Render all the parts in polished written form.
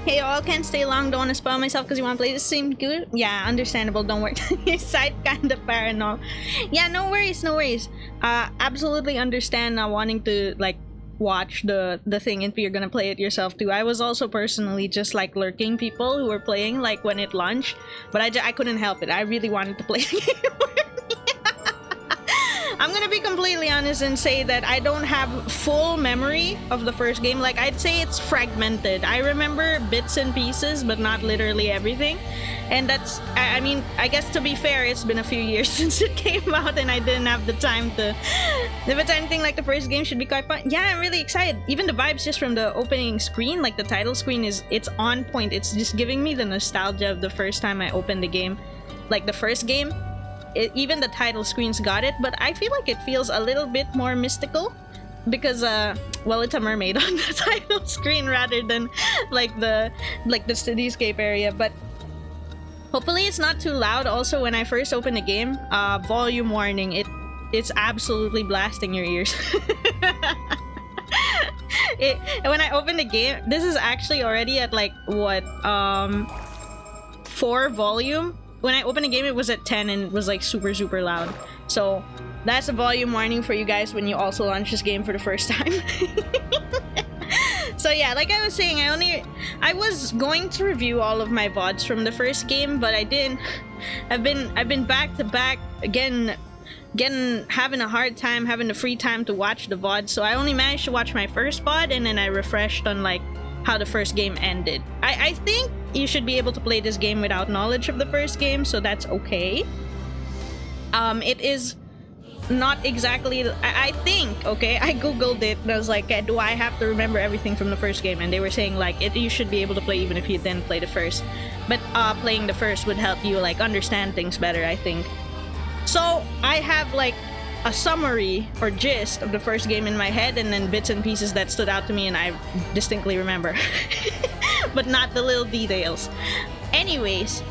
Hey, all can't stay long. Don't want to spoil myself because you want to play the same good. Yeah, understandable. Don't worry. Your side kind of paranormal. Yeah, no worries, no worries. Absolutely understand not wanting to like watch the thing if you're gonna play it yourself too. I was also personally just like lurking people who were playing like when it launched, but I couldn't help it. I really wanted to play the game. I'm gonna be completely honest and say that I don't have full memory of the first game. Like, I'd say it's fragmented. I remember bits and pieces, but not literally everything. And that's, I mean, I guess to be fair, it's been a few years since it came out and I didn't have the time to... If it's anything like the first game, should be quite fun. Yeah, I'm really excited. Even the vibes just from the opening screen, like the title screen, it's on point. It's just giving me the nostalgia of the first time I opened the game. Like the first game. Even the title screens got it, but I feel like it feels a little bit more mystical because well, it's a mermaid on the title screen rather than like the cityscape area. But hopefully it's not too loud. Also, when I first opened the game, volume warning, it's absolutely blasting your ears. When I opened the game, this is actually already at like what 4 volume. When I opened the game, it was at 10 and it was like super, super loud. So that's a volume warning for you guys when you also launch this game for the first time. So yeah, like I was saying, I was going to review all of my VODs from the first game, but I didn't. I've been back to back again, having a hard time having the free time to watch the VOD. So I only managed to watch my first VOD and then I refreshed on like how the first game ended. I think you should be able to play this game without knowledge of the first game, so that's okay. It is not exactly... I think, okay, I googled it and I was like, do I have to remember everything from the first game? And they were saying like, you should be able to play even if you didn't play the first. But playing the first would help you like understand things better, I think. So I have like a summary or gist of the first game in my head and then bits and pieces that stood out to me and I distinctly remember. But not the little details. Anyways,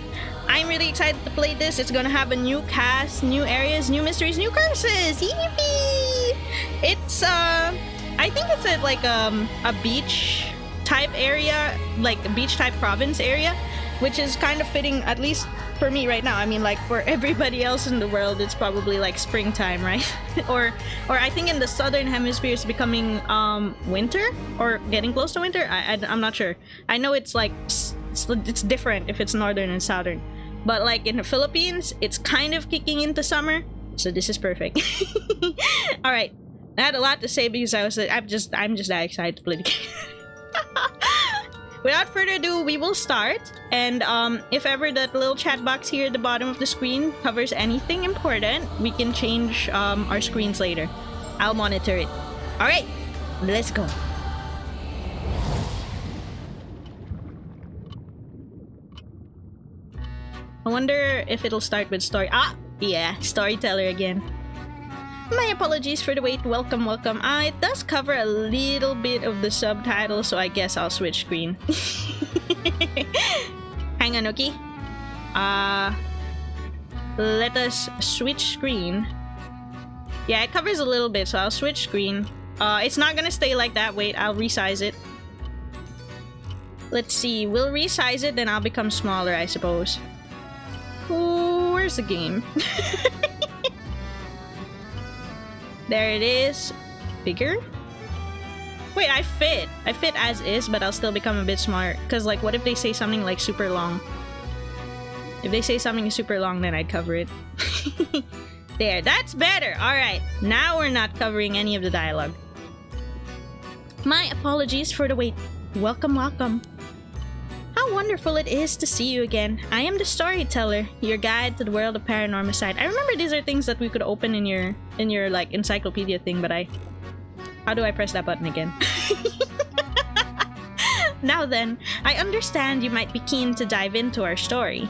I'm really excited to play this. It's gonna have a new cast, new areas, new mysteries, new curses! Yippee! It's I think it's at like a beach type area, like a beach type province area, which is kind of fitting, at least for me right now. I mean, like for everybody else in the world, it's probably like springtime, right? or I think in the southern hemisphere it's becoming winter or getting close to winter. I'm not sure. I know it's like it's different if it's northern and southern, but like in the Philippines, it's kind of kicking into summer. So this is perfect. All right, I had a lot to say because I'm just that excited to play the game. Without further ado, we will start. And if ever that little chat box here at the bottom of the screen covers anything important, we can change our screens later. I'll monitor it. Alright, let's go. I wonder if it'll start with story. Ah, yeah, storyteller again. My apologies for the wait. Welcome, welcome. It does cover a little bit of the subtitles, so I guess I'll switch screen. Hang on, okay? Let us switch screen. Yeah, it covers a little bit, so I'll switch screen. It's not gonna stay like that. Wait, I'll resize it. Let's see. We'll resize it, then I'll become smaller, I suppose. Oh, where's the game? There it is. Bigger? Wait, I fit. I fit as is, but I'll still become a bit smaller. Because, like, what if they say something, like, super long? If they say something super long, then I'd cover it. There, that's better! Alright, now we're not covering any of the dialogue. My apologies for the wait. Welcome, welcome. How wonderful it is to see you again. I am the storyteller, your guide to the world of Paranormasight. I remember these are things that we could open in your like encyclopedia thing, but how do I press that button again? Now then, I understand you might be keen to dive into our story.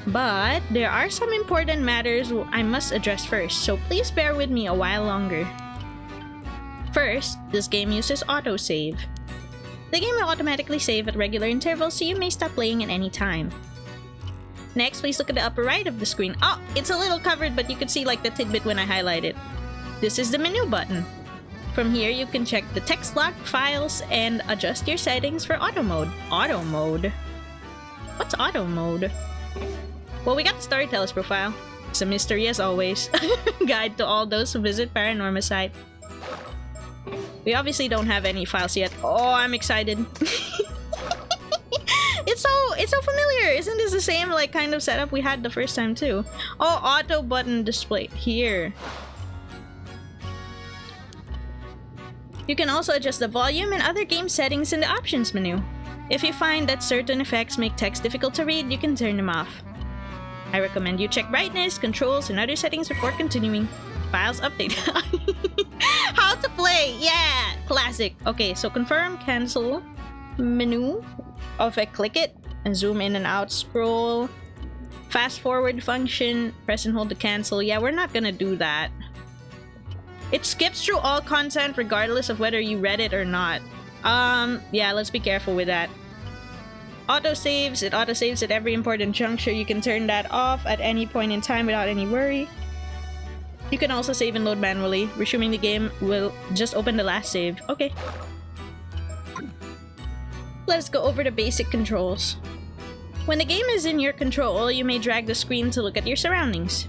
But there are some important matters I must address first, so please bear with me a while longer. First, this game uses autosave. The game will automatically save at regular intervals, so you may stop playing at any time. Next, please look at the upper right of the screen. Oh, it's a little covered, but you can see like the tidbit when I highlight it. This is the menu button. From here, you can check the text log files and adjust your settings for auto mode. Auto mode? What's auto mode? Well, we got the storyteller's profile. It's a mystery as always. Guide to all those who visit Paranormasight. We obviously don't have any files yet. Oh, I'm excited. It's so familiar. Isn't this the same like kind of setup we had the first time too? Oh, auto button display here. You can also adjust the volume and other game settings in the options menu. If you find that certain effects make text difficult to read, you can turn them off. I recommend you check brightness, controls, and other settings before continuing. Files update. How to play! Yeah! Classic. Okay, so confirm, cancel, menu. Oh, if I click it, and zoom in and out, scroll, fast forward function, press and hold to cancel. Yeah, we're not gonna do that. It skips through all content regardless of whether you read it or not. Yeah, let's be careful with that. Autosaves. It autosaves at every important juncture. You can turn that off at any point in time without any worry. You can also save and load manually. Resuming the game will just open the last save. Okay. Let's go over the basic controls. When the game is in your control, you may drag the screen to look at your surroundings.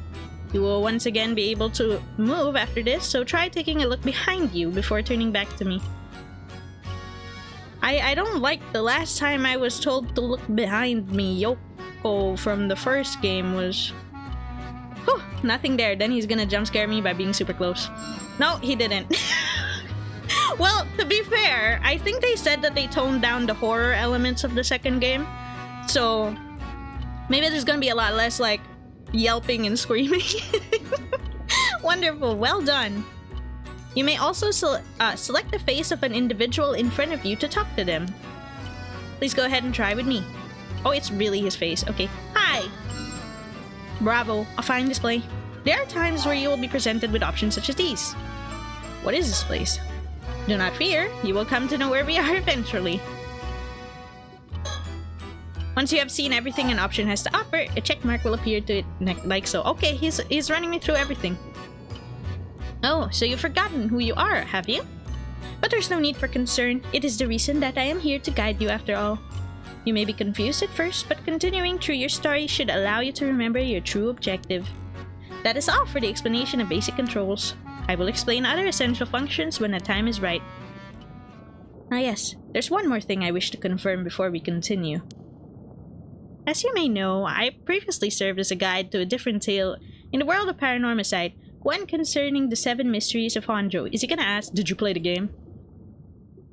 You will once again be able to move after this, so try taking a look behind you before turning back to me. I don't like the last time I was told to look behind me. Yoko from the first game was... Whew, nothing there. Then he's gonna jump scare me by being super close. No, he didn't. Well, to be fair, I think they said that they toned down the horror elements of the second game. So, maybe there's gonna be a lot less, like, yelping and screaming. Wonderful, well done. You may also select the face of an individual in front of you to talk to them. Please go ahead and try with me. Oh, it's really his face. Okay. Hi! Bravo, a fine display. There are times where you will be presented with options such as these. What is this place? Do not fear, you will come to know where we are eventually. Once you have seen everything an option has to offer, a check mark will appear to it like so. Okay, he's running me through everything. Oh, so you've forgotten who you are, have you? But there's no need for concern. It is the reason that I am here to guide you after all. You may be confused at first, but continuing through your story should allow you to remember your true objective. That is all for the explanation of basic controls. I will explain other essential functions when the time is right. Ah yes, there's one more thing I wish to confirm before we continue. As you may know, I previously served as a guide to a different tale in the world of Paranormasight, one concerning the 7 mysteries of Honjo. Is he gonna ask, did you play the game?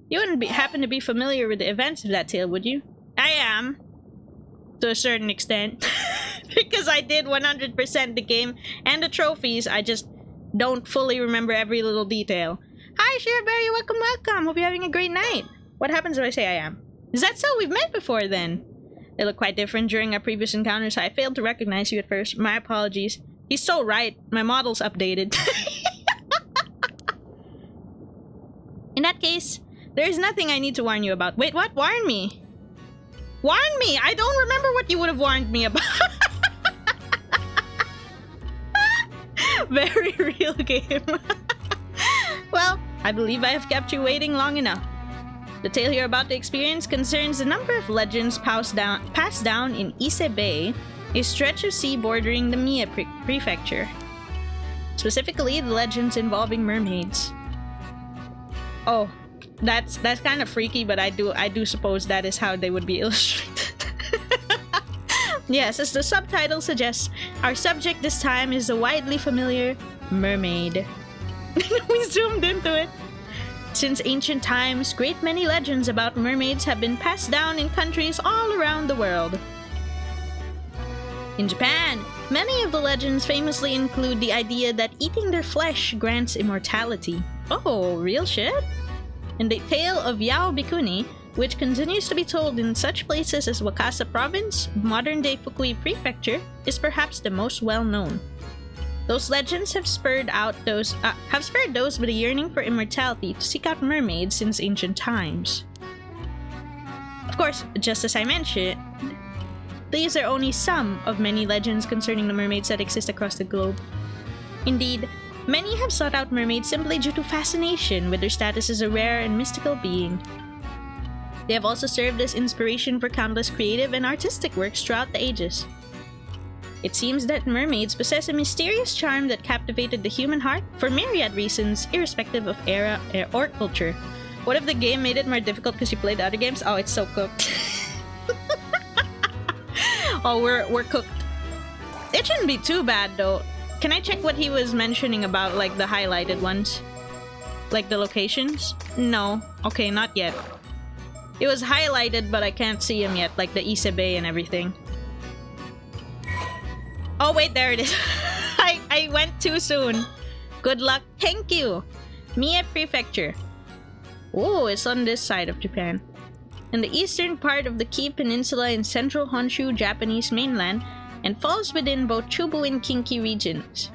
You wouldn't happen to be familiar with the events of that tale, would you? I am. To a certain extent. Because I did 100% the game and the trophies, I just don't fully remember every little detail. Hi, Sheerberry, welcome, welcome. Hope you're having a great night. What happens if I say I am? Is that so? We've met before then. They look quite different during our previous encounters. I failed to recognize you at first. My apologies. He's so right. My model's updated. In that case, there is nothing I need to warn you about. Wait, what? Warn me? Warn me! I don't remember what you would have warned me about. Very real game. Well, I believe I have kept you waiting long enough. The tale you're about to experience concerns a number of legends passed down in Ise Bay, a stretch of sea bordering the Mie prefecture. Specifically, the legends involving mermaids. Oh, that's kind of freaky, but I do suppose that is how they would be illustrated. Yes, as the subtitle suggests, our subject this time is the widely familiar mermaid. We zoomed into it. Since ancient times, great many legends about mermaids have been passed down in countries all around the world. In Japan, many of the legends famously include the idea that eating their flesh grants immortality. Oh, real shit? And the tale of Yao Bikuni, which continues to be told in such places as Wakasa Province, modern-day Fukui Prefecture, is perhaps the most well-known. Those legends have spurred those with a yearning for immortality to seek out mermaids since ancient times. Of course, just as I mentioned, these are only some of many legends concerning the mermaids that exist across the globe. Indeed, Many have sought out mermaids simply due to fascination with their status as a rare and mystical being. They have also served as inspiration for countless creative and artistic works throughout the ages. It seems that mermaids possess a mysterious charm that captivated the human heart for myriad reasons, irrespective of era or culture. What if the game made it more difficult because you played other games? Oh, it's so cooked. Oh, we're cooked. It shouldn't be too bad though. Can I check what he was mentioning about like the highlighted ones? Like the locations? No. Okay, not yet. It was highlighted but I can't see him yet, like the Isebe and everything. Oh wait, there it is. I went too soon. Good luck. Thank you. Mie Prefecture. Oh, it's on this side of Japan. In the eastern part of the Kii Peninsula in central Honshu, Japanese mainland, and falls within both Chubu and Kinki regions.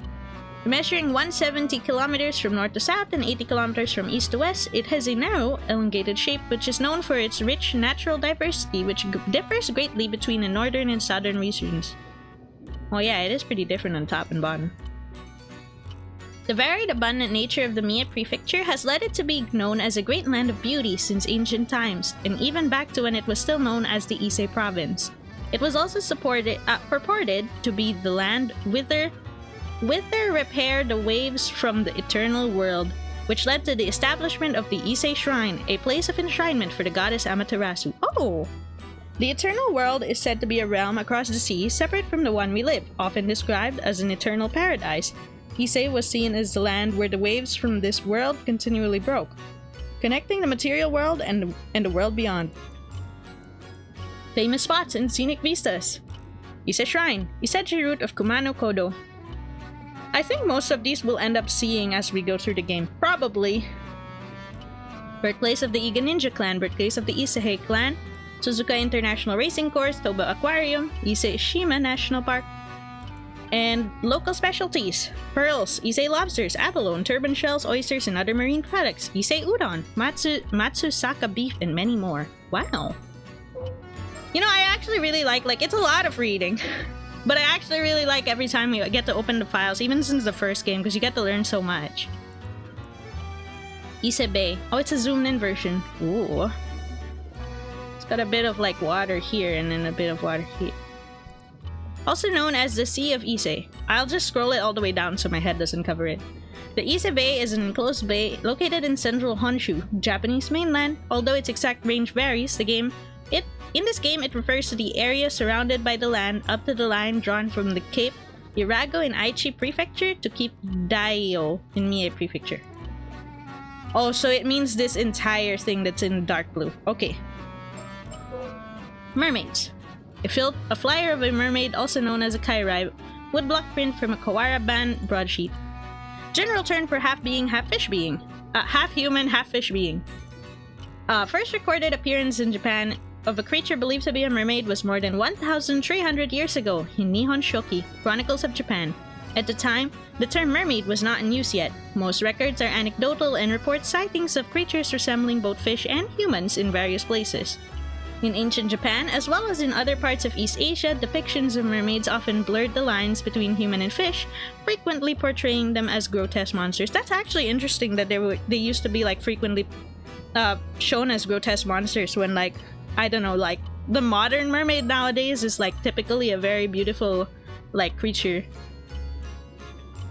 Measuring 170 kilometers from north to south and 80 kilometers from east to west, it has a narrow, elongated shape which is known for its rich natural diversity, which differs greatly between the northern and southern regions. Oh yeah, it is pretty different on top and bottom. The varied, abundant nature of the Mie Prefecture has led it to be known as a great land of beauty since ancient times, and even back to when it was still known as the Ise Province. It was also purported to be the land whither repair the waves from the eternal world, which led to the establishment of the Ise Shrine, a place of enshrinement for the goddess Amaterasu. Oh! The eternal world is said to be a realm across the sea separate from the one we live, often described as an eternal paradise. Ise was seen as the land where the waves from this world continually broke, connecting the material world and the world beyond. Famous spots and scenic vistas. Ise Shrine, Iseji root of Kumano Kodo. I think most of these we'll end up seeing as we go through the game. Probably. Birthplace of the Iga Ninja Clan, birthplace of the Isehei Clan, Suzuka International Racing Course, Toba Aquarium, Ise Shima National Park, and local specialties: pearls, Ise lobsters, abalone, turban shells, oysters, and other marine products, Ise udon, Matsusaka beef, and many more. Wow. You know, I actually really like it's a lot of reading, but I actually really like every time we get to open the files, even since the first game, because you get to learn so much. Ise Bay. Oh, it's a zoomed in version. Ooh. It's got a bit of like water here and then a bit of water here. Also known as the Sea of Ise. I'll just scroll it all the way down so my head doesn't cover it. The Ise Bay is an enclosed bay located in central Honshu, Japanese mainland. Although its exact range varies, in this game it refers to the area surrounded by the land up to the line drawn from the Cape Irago in Aichi Prefecture to Cape Daio in Mie Prefecture. Oh, so it means this entire thing that's in dark blue. Okay. Mermaids. A flyer of a mermaid, also known as a kairai, woodblock print from a Kawara band broadsheet. General term for half being, half fish being. Half human, half fish being. First recorded appearance in Japan of a creature believed to be a mermaid was more than 1,300 years ago in Nihon Shoki, Chronicles of Japan. At the time, the term mermaid was not in use yet. Most records are anecdotal and report sightings of creatures resembling both fish and humans in various places. In ancient Japan, as well as in other parts of East Asia, depictions of mermaids often blurred the lines between human and fish, frequently portraying them as grotesque monsters. That's actually interesting that they used to be like frequently shown as grotesque monsters when, like, I don't know, like the modern mermaid nowadays is like typically a very beautiful like creature.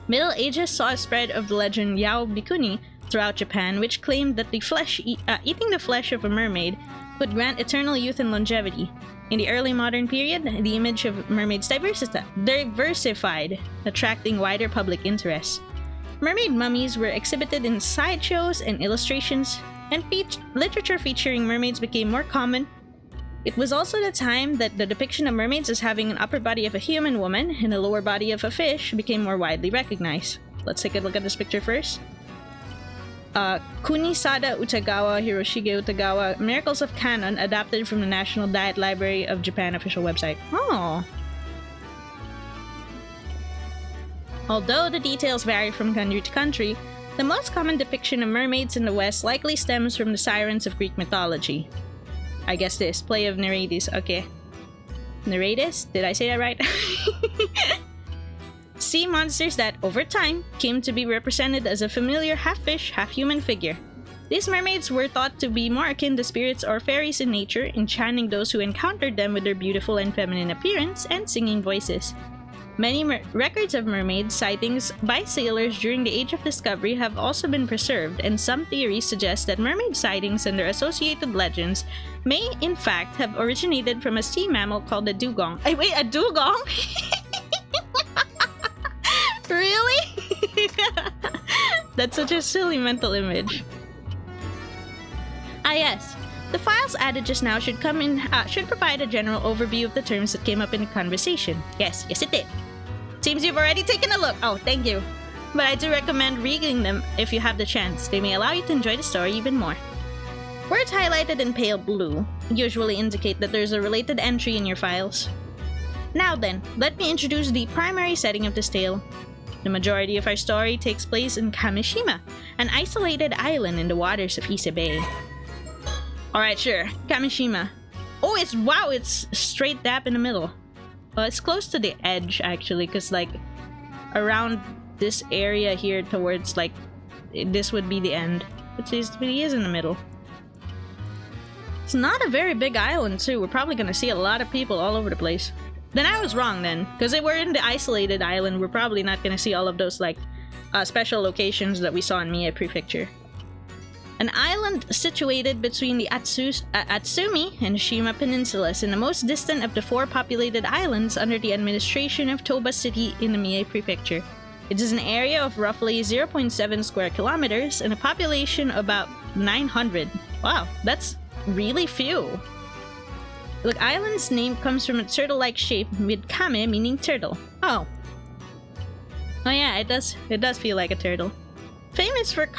Middle Ages saw a spread of the legend Yao Bikuni throughout Japan, which claimed that eating the flesh of a mermaid would grant eternal youth and longevity. In the early modern period, the image of mermaids diversified, attracting wider public interest. Mermaid mummies were exhibited in sideshows and illustrations, and literature featuring mermaids became more common. It was also the time that the depiction of mermaids as having an upper body of a human woman and a lower body of a fish became more widely recognized. Let's take a look at this picture first. Kunisada Utagawa, Hiroshige Utagawa, Miracles of Canon, adapted from the National Diet Library of Japan official website. Oh. Although the details vary from country to country, the most common depiction of mermaids in the West likely stems from the sirens of Greek mythology. I guess this, play of Nereides, okay. Nereides? Did I say that right? sea monsters that, over time, came to be represented as a familiar half-fish, half-human figure. These mermaids were thought to be more akin to spirits or fairies in nature, enchanting those who encountered them with their beautiful and feminine appearance and singing voices. Many records of mermaid sightings by sailors during the Age of Discovery have also been preserved, and some theories suggest that mermaid sightings and their associated legends may, in fact, have originated from a sea mammal called a dugong. Wait, a dugong? Really? That's such a silly mental image. Ah yes, the files added just now should provide a general overview of the terms that came up in the conversation. Yes, it did. Seems you've already taken a look. Oh, thank you. But I do recommend reading them if you have the chance. They may allow you to enjoy the story even more. Words highlighted in pale blue usually indicate that there's a related entry in your files. Now then, let me introduce the primary setting of this tale. The majority of our story takes place in Kamishima, an isolated island in the waters of Ise Bay. Alright, sure. Kamishima. Oh, it's straight dap in the middle. Well, it's close to the edge, actually, because, like, around this area here towards, like, this would be the end. But he is in the middle. It's not a very big island, too. We're probably going to see a lot of people all over the place. Then I was wrong, then. Because if we're in the isolated island, we're probably not going to see all of those, like, special locations that we saw in Mie Prefecture. An island situated between the Atsumi and Shima peninsulas in the most distant of the 4 populated islands under the administration of Toba City in the Mie Prefecture. It is an area of roughly 0.7 square kilometers and a population of about 900. Wow, that's really few. The island's name comes from a turtle-like shape with kame meaning turtle. Oh yeah, it does feel like a turtle. Famous for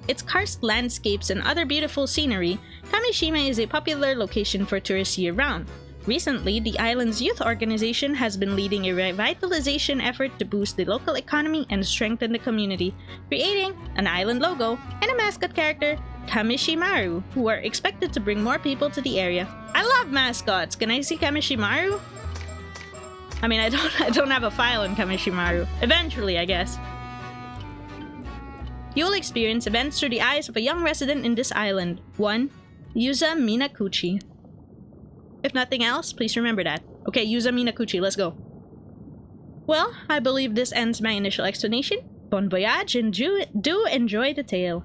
its karst landscapes and other beautiful scenery, Kamishima is a popular location for tourists year-round. Recently, the island's youth organization has been leading a revitalization effort to boost the local economy and strengthen the community, creating an island logo and a mascot character, Kamishimaru, who are expected to bring more people to the area. I love mascots! Can I see Kamishimaru? I mean, I don't have a file on Kamishimaru. Eventually, I guess. You'll experience events through the eyes of a young resident in this island. 1. Yuza Minakuchi. If nothing else, please remember that. Okay, Yuza Minakuchi, let's go. Well, I believe this ends my initial explanation. Bon voyage and do enjoy the tale.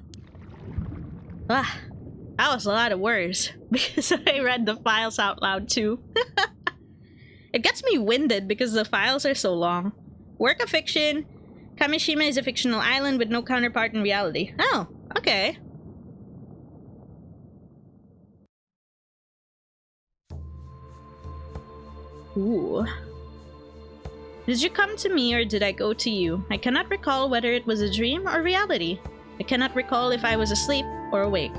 Ah, that was a lot of words, because I read the files out loud too. It gets me winded because the files are so long. Work of fiction. Kamishima is a fictional island with no counterpart in reality. Oh, okay. Ooh. Did you come to me or did I go to you? I cannot recall whether it was a dream or reality. I cannot recall if I was asleep or awake.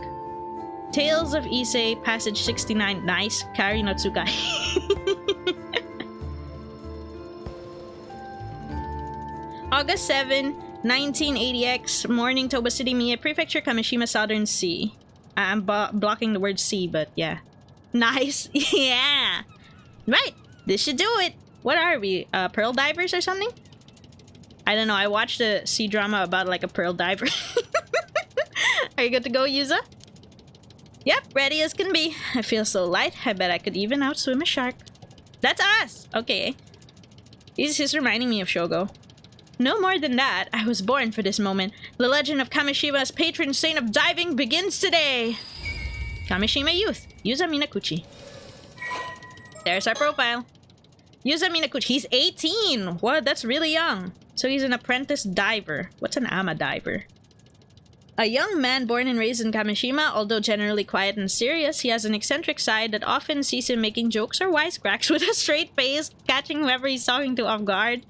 Tales of Issei, Passage 69. Nice. Kari no Tsukai. August 7, 1980X. Morning, Toba City, Mie Prefecture, Kamishima, Southern Sea. I'm blocking the word sea, but yeah. Nice. Yeah. Right. This should do it. What are we? Pearl divers or something? I don't know. I watched a sea drama about like a pearl diver. Are you good to go, Yuza? Yep, ready as can be. I feel so light. I bet I could even outswim a shark. That's us! Okay. He's just reminding me of Shogo. No more than that. I was born for this moment. The legend of Kamishima's patron saint of diving begins today. Kamishima Youth. Yuza Minakuchi. There's our profile. Yuza Minakuchi. He's 18! What? That's really young. So he's an apprentice diver. What's an ama diver? A young man born and raised in Kamishima, although generally quiet and serious, he has an eccentric side that often sees him making jokes or wisecracks with a straight face, catching whoever he's talking to off guard.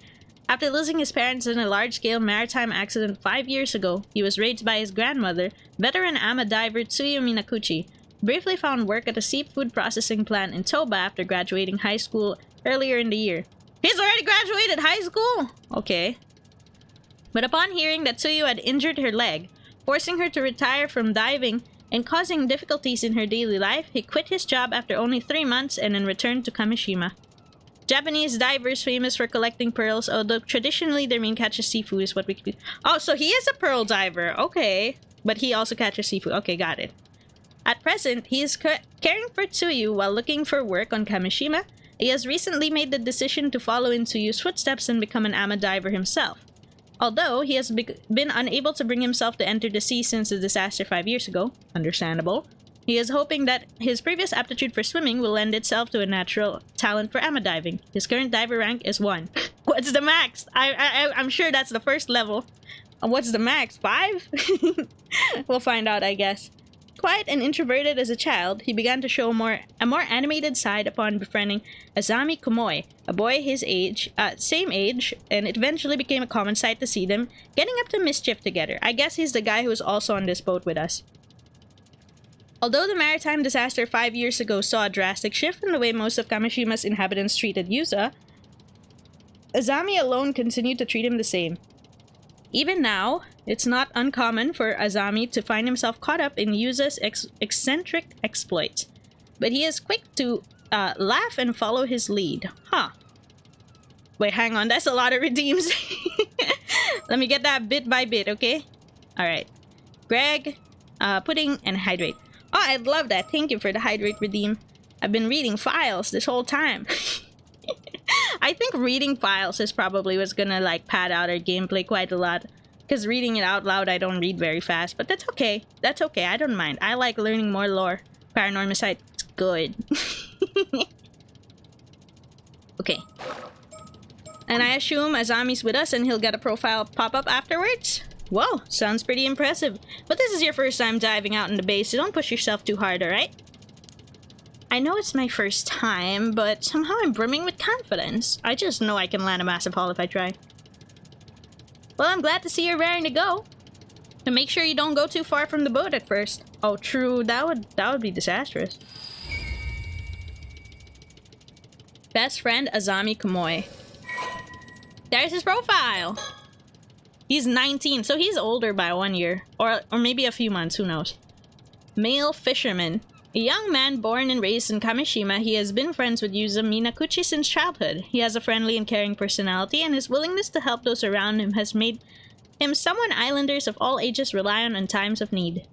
After losing his parents in a large-scale maritime accident 5 years ago, he was raised by his grandmother, veteran ama diver Tsuyu Minakuchi. Briefly found work at a seafood processing plant in Toba after graduating high school earlier in the year. He's already graduated high school? Okay. But upon hearing that Tsuyu had injured her leg, forcing her to retire from diving and causing difficulties in her daily life, he quit his job after only 3 months and then returned to Kamishima. Japanese divers famous for collecting pearls, although traditionally their main catch of seafood is what we could do. Oh, so he is a pearl diver. Okay. But he also catches seafood. Okay, got it. At present, he is caring for Tsuyu while looking for work on Kamishima. He has recently made the decision to follow in Tsuyu's footsteps and become an ama diver himself. Although he has been unable to bring himself to enter the sea since the disaster 5 years ago, understandable, he is hoping that his previous aptitude for swimming will lend itself to a natural talent for ama diving. His current diver rank is 1. What's the max? I'm sure that's the first level. What's the max? 5? We'll find out, I guess. Quiet and introverted as a child, he began to show a more animated side upon befriending Azami Komoi, a boy his age, same age, and it eventually became a common sight to see them getting up to mischief together. I guess he's the guy who was also on this boat with us. Although the maritime disaster 5 years ago saw a drastic shift in the way most of Kamishima's inhabitants treated Yuza, Azami alone continued to treat him the same. Even now, it's not uncommon for Azami to find himself caught up in Yuza's eccentric exploits, but he is quick to laugh and follow his lead. Huh. Wait, hang on, that's a lot of redeems. Let me get that bit by bit, okay? Alright. Greg, pudding, and hydrate. Oh, I'd love that. Thank you for the hydrate redeem. I've been reading files this whole time. I think reading files is probably what's gonna like pad out our gameplay quite a lot. Because reading it out loud, I don't read very fast. But that's okay. That's okay. I don't mind. I like learning more lore. Paranormasight, it's good. Okay. And I assume Azami's with us and he'll get a profile pop up afterwards? Whoa, sounds pretty impressive. But this is your first time diving out in the bay, so don't push yourself too hard, alright? I know it's my first time, but somehow I'm brimming with confidence. I just know I can land a massive haul if I try. Well, I'm glad to see you're raring to go. And make sure you don't go too far from the boat at first. Oh, true. That would be disastrous. Best friend Azami Komoi. There's his profile. He's 19, so he's older by 1 year. Or maybe a few months, who knows. Male fisherman. A young man born and raised in Kamishima, he has been friends with Yuza Minakuchi since childhood. He has a friendly and caring personality, and his willingness to help those around him has made him someone islanders of all ages rely on in times of need.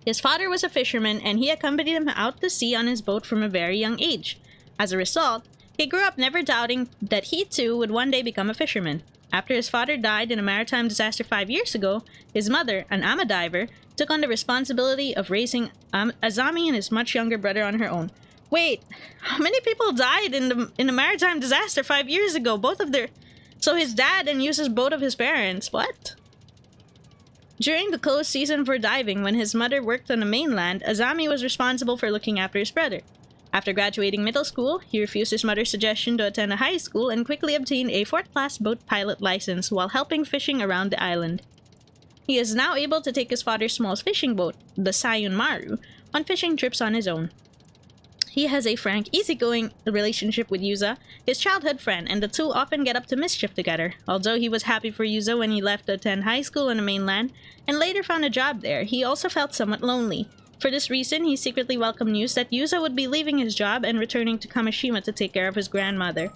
His father was a fisherman, and he accompanied him out to sea on his boat from a very young age. As a result, he grew up never doubting that he too would one day become a fisherman. After his father died in a maritime disaster 5 years ago, his mother, an ama diver, took on the responsibility of raising Azami and his much younger brother on her own. Wait, how many people died in the maritime disaster 5 years ago? So his dad and uses both of his parents. What? During the closed season for diving, when his mother worked on the mainland, Azami was responsible for looking after his brother. After graduating middle school, he refused his mother's suggestion to attend a high school and quickly obtained a 4th class boat pilot license while helping fishing around the island. He is now able to take his father's small fishing boat, the Sayun Maru, on fishing trips on his own. He has a frank, easygoing relationship with Yuza, his childhood friend, and the two often get up to mischief together. Although he was happy for Yuza when he left to attend high school on the mainland, and later found a job there, he also felt somewhat lonely. For this reason, he secretly welcomed news that Yuza would be leaving his job and returning to Kamishima to take care of his grandmother.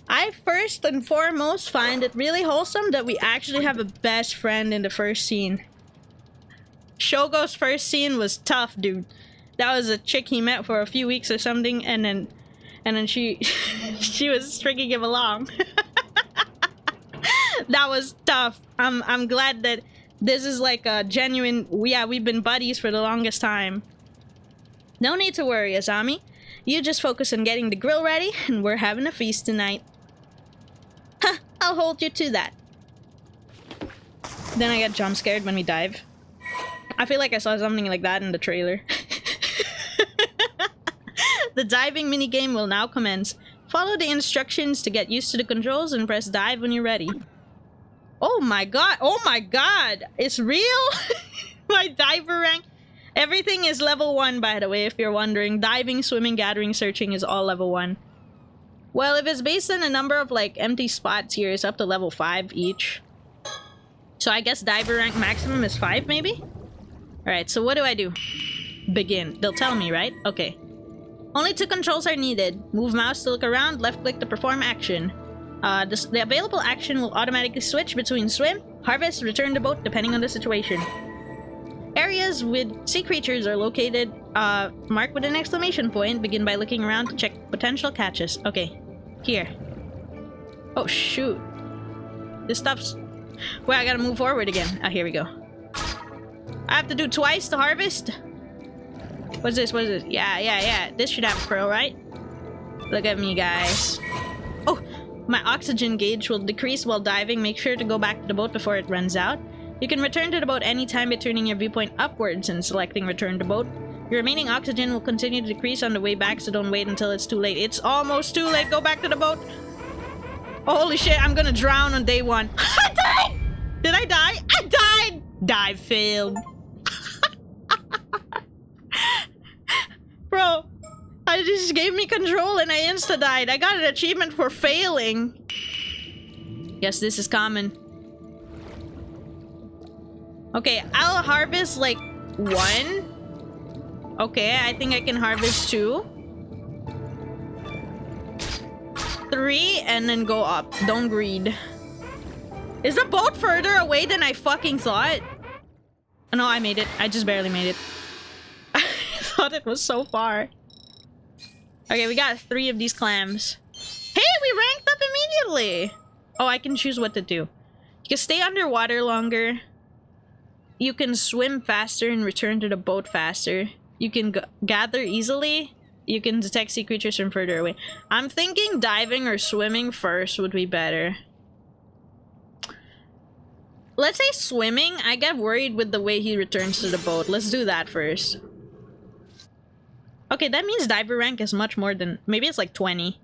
I first and foremost find it really wholesome that we actually have a best friend in the first scene. Shogo's first scene was tough, dude. That was a chick he met for a few weeks or something, and then she she was stringing him along. That was tough. I'm glad that this is like a genuine, yeah, we've been buddies for the longest time. No need to worry, Azami. You just focus on getting the grill ready, and we're having a feast tonight. Huh, I'll hold you to that. Then I get jump scared when we dive. I feel like I saw something like that in the trailer. The diving minigame will now commence. Follow the instructions to get used to the controls and press dive when you're ready. Oh my god! Oh my god! It's real? My diver rank? Everything is level 1, by the way, if you're wondering. Diving, swimming, gathering, searching is all level 1. Well, if it's based on a number of, like, empty spots here, it's up to level 5 each. So I guess diver rank maximum is 5, maybe? Alright, so what do I do? Begin. They'll tell me, right? Okay. Only 2 controls are needed. Move mouse to look around, left click to perform action. The available action will automatically switch between swim, harvest, return to boat, depending on the situation. Areas with sea creatures are located, marked with an exclamation point. Begin by looking around to check potential catches. Okay, here. Oh shoot. This stuff's... Wait, I gotta move forward again. Ah, here we go. I have to do twice to harvest? What's this? What is this? Yeah. This should have a pearl, right? Look at me, guys. Oh! My oxygen gauge will decrease while diving. Make sure to go back to the boat before it runs out. You can return to the boat anytime by turning your viewpoint upwards and selecting return to boat. Your remaining oxygen will continue to decrease on the way back, so don't wait until it's too late. It's almost too late. Go back to the boat. Oh, holy shit, I'm gonna drown on day 1. I died! Did I die? I died! Dive failed. Bro, I just gave me control and I insta-died. I got an achievement for failing. Guess this is common. Okay, I'll harvest like 1. Okay, I think I can harvest 2. 3 and then go up. Don't greed. Is the boat further away than I fucking thought? Oh, no, I made it. I just barely made it. I thought it was so far. Okay, we got 3 of these clams. Hey, we ranked up immediately! Oh, I can choose what to do. You can stay underwater longer. You can swim faster and return to the boat faster. You can gather easily. You can detect sea creatures from further away. I'm thinking diving or swimming first would be better. Let's say swimming. I get worried with the way he returns to the boat. Let's do that first. Okay, that means diver rank is much more than... Maybe it's like 20.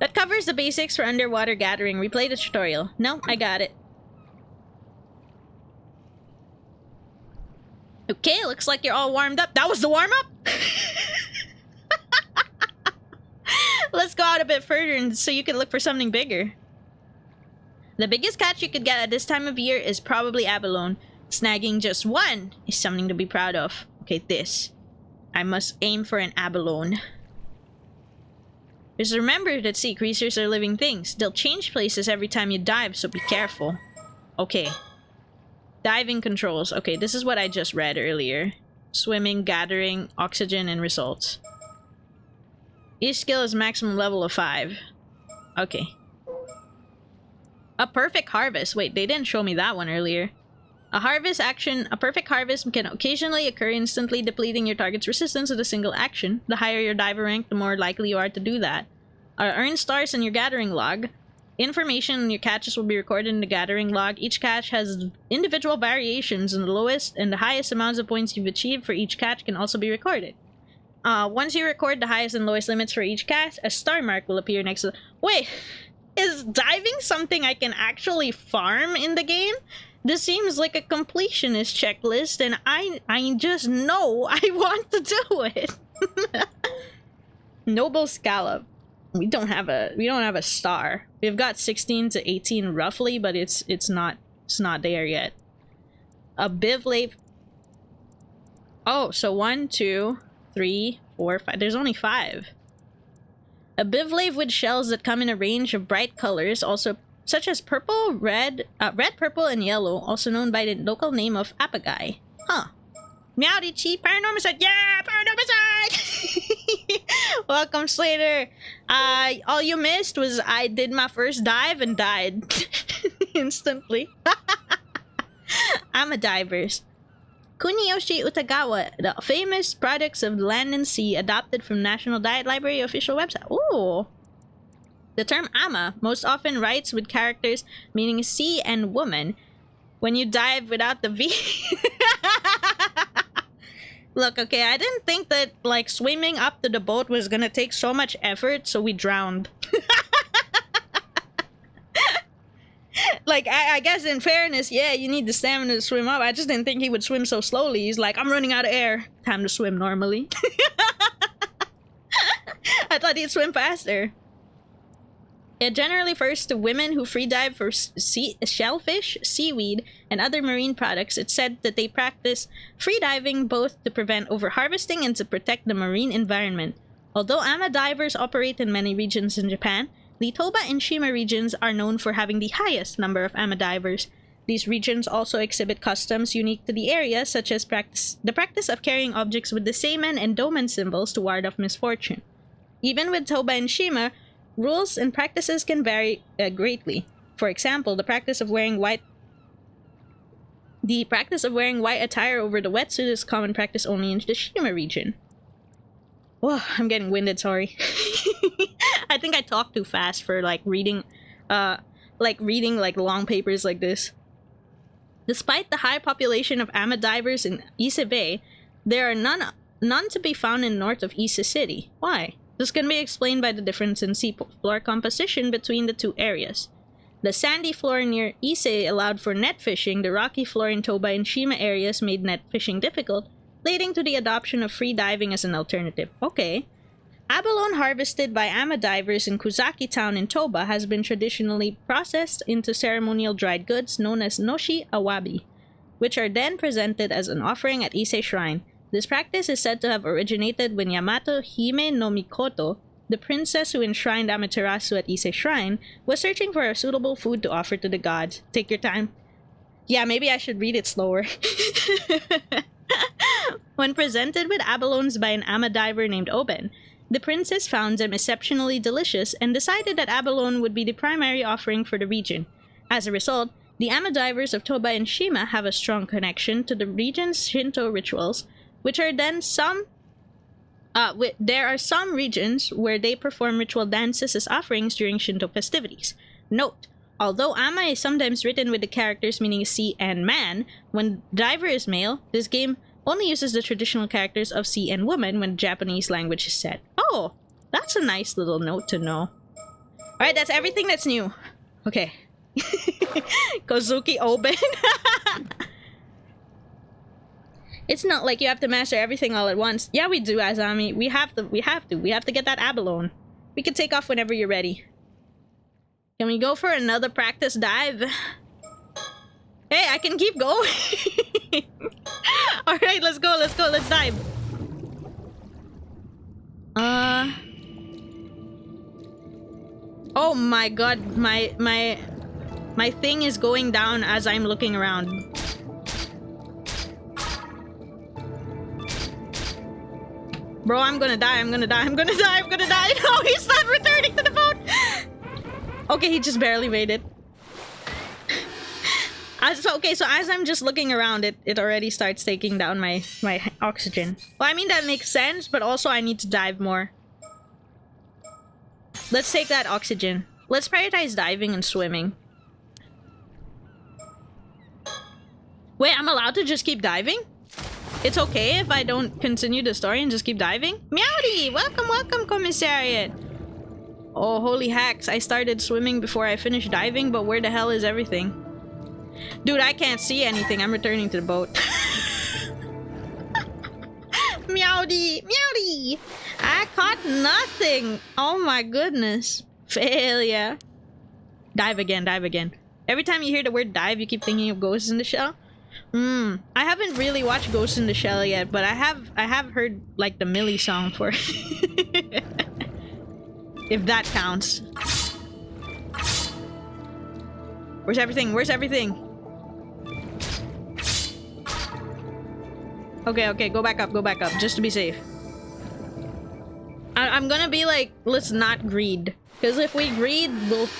That covers the basics for underwater gathering. Replay the tutorial. No, I got it. Okay, looks like you're all warmed up. That was the warm-up? Let's go out a bit further and so you can look for something bigger. The biggest catch you could get at this time of year is probably abalone. Snagging just 1 is something to be proud of. Okay, this. I must aim for an abalone. Just remember that sea creatures are living things. They'll change places every time you dive, so be careful. Okay. Diving controls. Okay, this is what I just read earlier. Swimming, gathering, oxygen, and results. Each skill is maximum level of 5. Okay. A perfect harvest. Wait, they didn't show me that one earlier. A harvest action. A perfect harvest can occasionally occur, instantly depleting your target's resistance with a single action. The higher your diver rank, the more likely you are to do that. Earn stars in your gathering log. Information on your catches will be recorded in the gathering log. Each catch has individual variations, and the lowest and the highest amounts of points you've achieved for each catch can also be recorded. Once you record the highest and lowest limits for each catch, a star mark will appear next to... Wait! Is diving something I can actually farm in the game? This seems like a completionist checklist, and I just know I want to do it. Noble scallop. We don't have a star. We've got 16 to 18 roughly, but it's not there yet. A bivlave. Oh, so 1, 2, 3, 4, 5. There's only 5. A bivlave with shells that come in a range of bright colors, also such as purple, red, purple, and yellow, also known by the local name of apagai. Huh. Meowdy Paranormasight! Yeah! Paranormasight! Welcome, Slater! All you missed was I did my first dive and died. Instantly. I'm a divers. Kuniyoshi Utagawa, the famous products of land and sea, adopted from National Diet Library official website. Ooh! The term ama most often writes with characters meaning sea and woman. When you dive without the V... Look, okay, I didn't think that, like, swimming up to the boat was gonna take so much effort, so we drowned. Like, I guess in fairness, yeah, you need the stamina to swim up. I just didn't think he would swim so slowly. He's like, I'm running out of air. Time to swim normally. I thought he'd swim faster. It generally refers to women who freedive for shellfish, seaweed, and other marine products. It's said that they practice freediving both to prevent overharvesting and to protect the marine environment. Although ama divers operate in many regions in Japan, the Toba and Shima regions are known for having the highest number of ama divers. These regions also exhibit customs unique to the area, such as the practice of carrying objects with the seimen and domen symbols to ward off misfortune. Even with Toba and Shima, rules and practices can vary greatly. For example, the practice of wearing white attire over the wetsuit is common practice only in the Shima region. Whoa, I'm getting winded, sorry. I think I talk too fast for reading long papers like this. Despite the high population of ama divers in Ise Bay, there are none to be found in north of Ise City. Why? This can be explained by the difference in sea floor composition between the two areas. The sandy floor near Ise allowed for net fishing. The rocky floor in Toba and Shima areas made net fishing difficult, leading to the adoption of free diving as an alternative. Okay. Abalone harvested by ama divers in Kuzaki town in Toba has been traditionally processed into ceremonial dried goods known as noshi awabi, which are then presented as an offering at Ise Shrine. This practice is said to have originated when Yamato Hime no Mikoto, the princess who enshrined Amaterasu at Ise Shrine, was searching for a suitable food to offer to the gods. Take your time. Yeah, maybe I should read it slower. When presented with abalones by an ama diver named Oben, the princess found them exceptionally delicious and decided that abalone would be the primary offering for the region. As a result, the ama divers of Toba and Shima have a strong connection to the region's Shinto rituals, which are then there are some regions where they perform ritual dances as offerings during Shinto festivities. Note, although ama is sometimes written with the characters meaning sea and man, when diver is male, this game only uses the traditional characters of sea and woman when Japanese language is set. Oh, that's a nice little note to know. Alright, that's everything that's new. Okay. Kozuki Oben. It's not like you have to master everything all at once. Yeah, we do, Azami. We have to get that abalone. We can take off whenever you're ready. Can we go for another practice dive? Hey, I can keep going. Alright, let's go, let's dive. Oh my god, my thing is going down as I'm looking around. Bro, I'm gonna die. No, he's not returning to the boat. Okay, he just barely made it. So as I'm just looking around, it already starts taking down my oxygen. Well, I mean, that makes sense, but also I need to dive more. Let's take that oxygen. Let's prioritize diving and swimming. Wait, I'm allowed to just keep diving? It's okay if I don't continue the story and just keep diving? Meowdy! Welcome, Commissariat! Oh, holy hacks. I started swimming before I finished diving, but where the hell is everything? Dude, I can't see anything. I'm returning to the boat. Meowdy! I caught nothing! Oh my goodness. Failure. Dive again. Every time you hear the word dive, you keep thinking of Ghost in the Shell. I haven't really watched Ghost in the Shell yet, but I have heard like the Millie song for it. If that counts. Where's everything? Okay, go back up, just to be safe. I'm gonna be like, let's not greed. Because if we greed,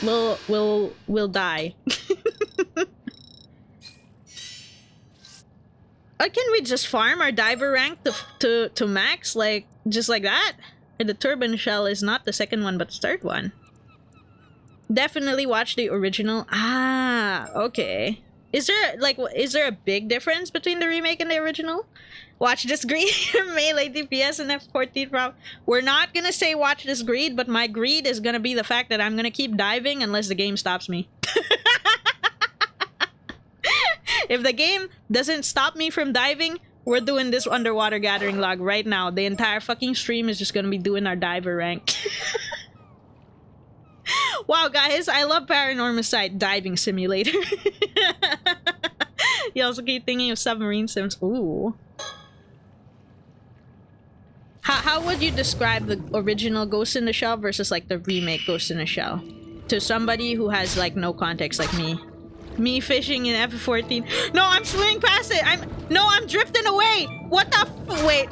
we'll die. Can we just farm our diver rank to max? Like, just like that? And the turban shell is not the second one, but the third one. Definitely watch the original. Ah, okay. Is there a big difference between the remake and the original? Watch this greed. Melee DPS and F14 Rob. We're not gonna say watch this greed, but my greed is gonna be the fact that I'm gonna keep diving unless the game stops me. If the game doesn't stop me from diving, we're doing this underwater gathering log right now. The entire fucking stream is just gonna be doing our diver rank. Wow, guys, I love Paranormasight diving simulator. You also keep thinking of submarine sims. Ooh. How would you describe the original Ghost in the Shell versus like the remake Ghost in the Shell? To somebody who has like no context like me. Me fishing in F14. No, I'm swimming past it. I'm drifting away. What the wait.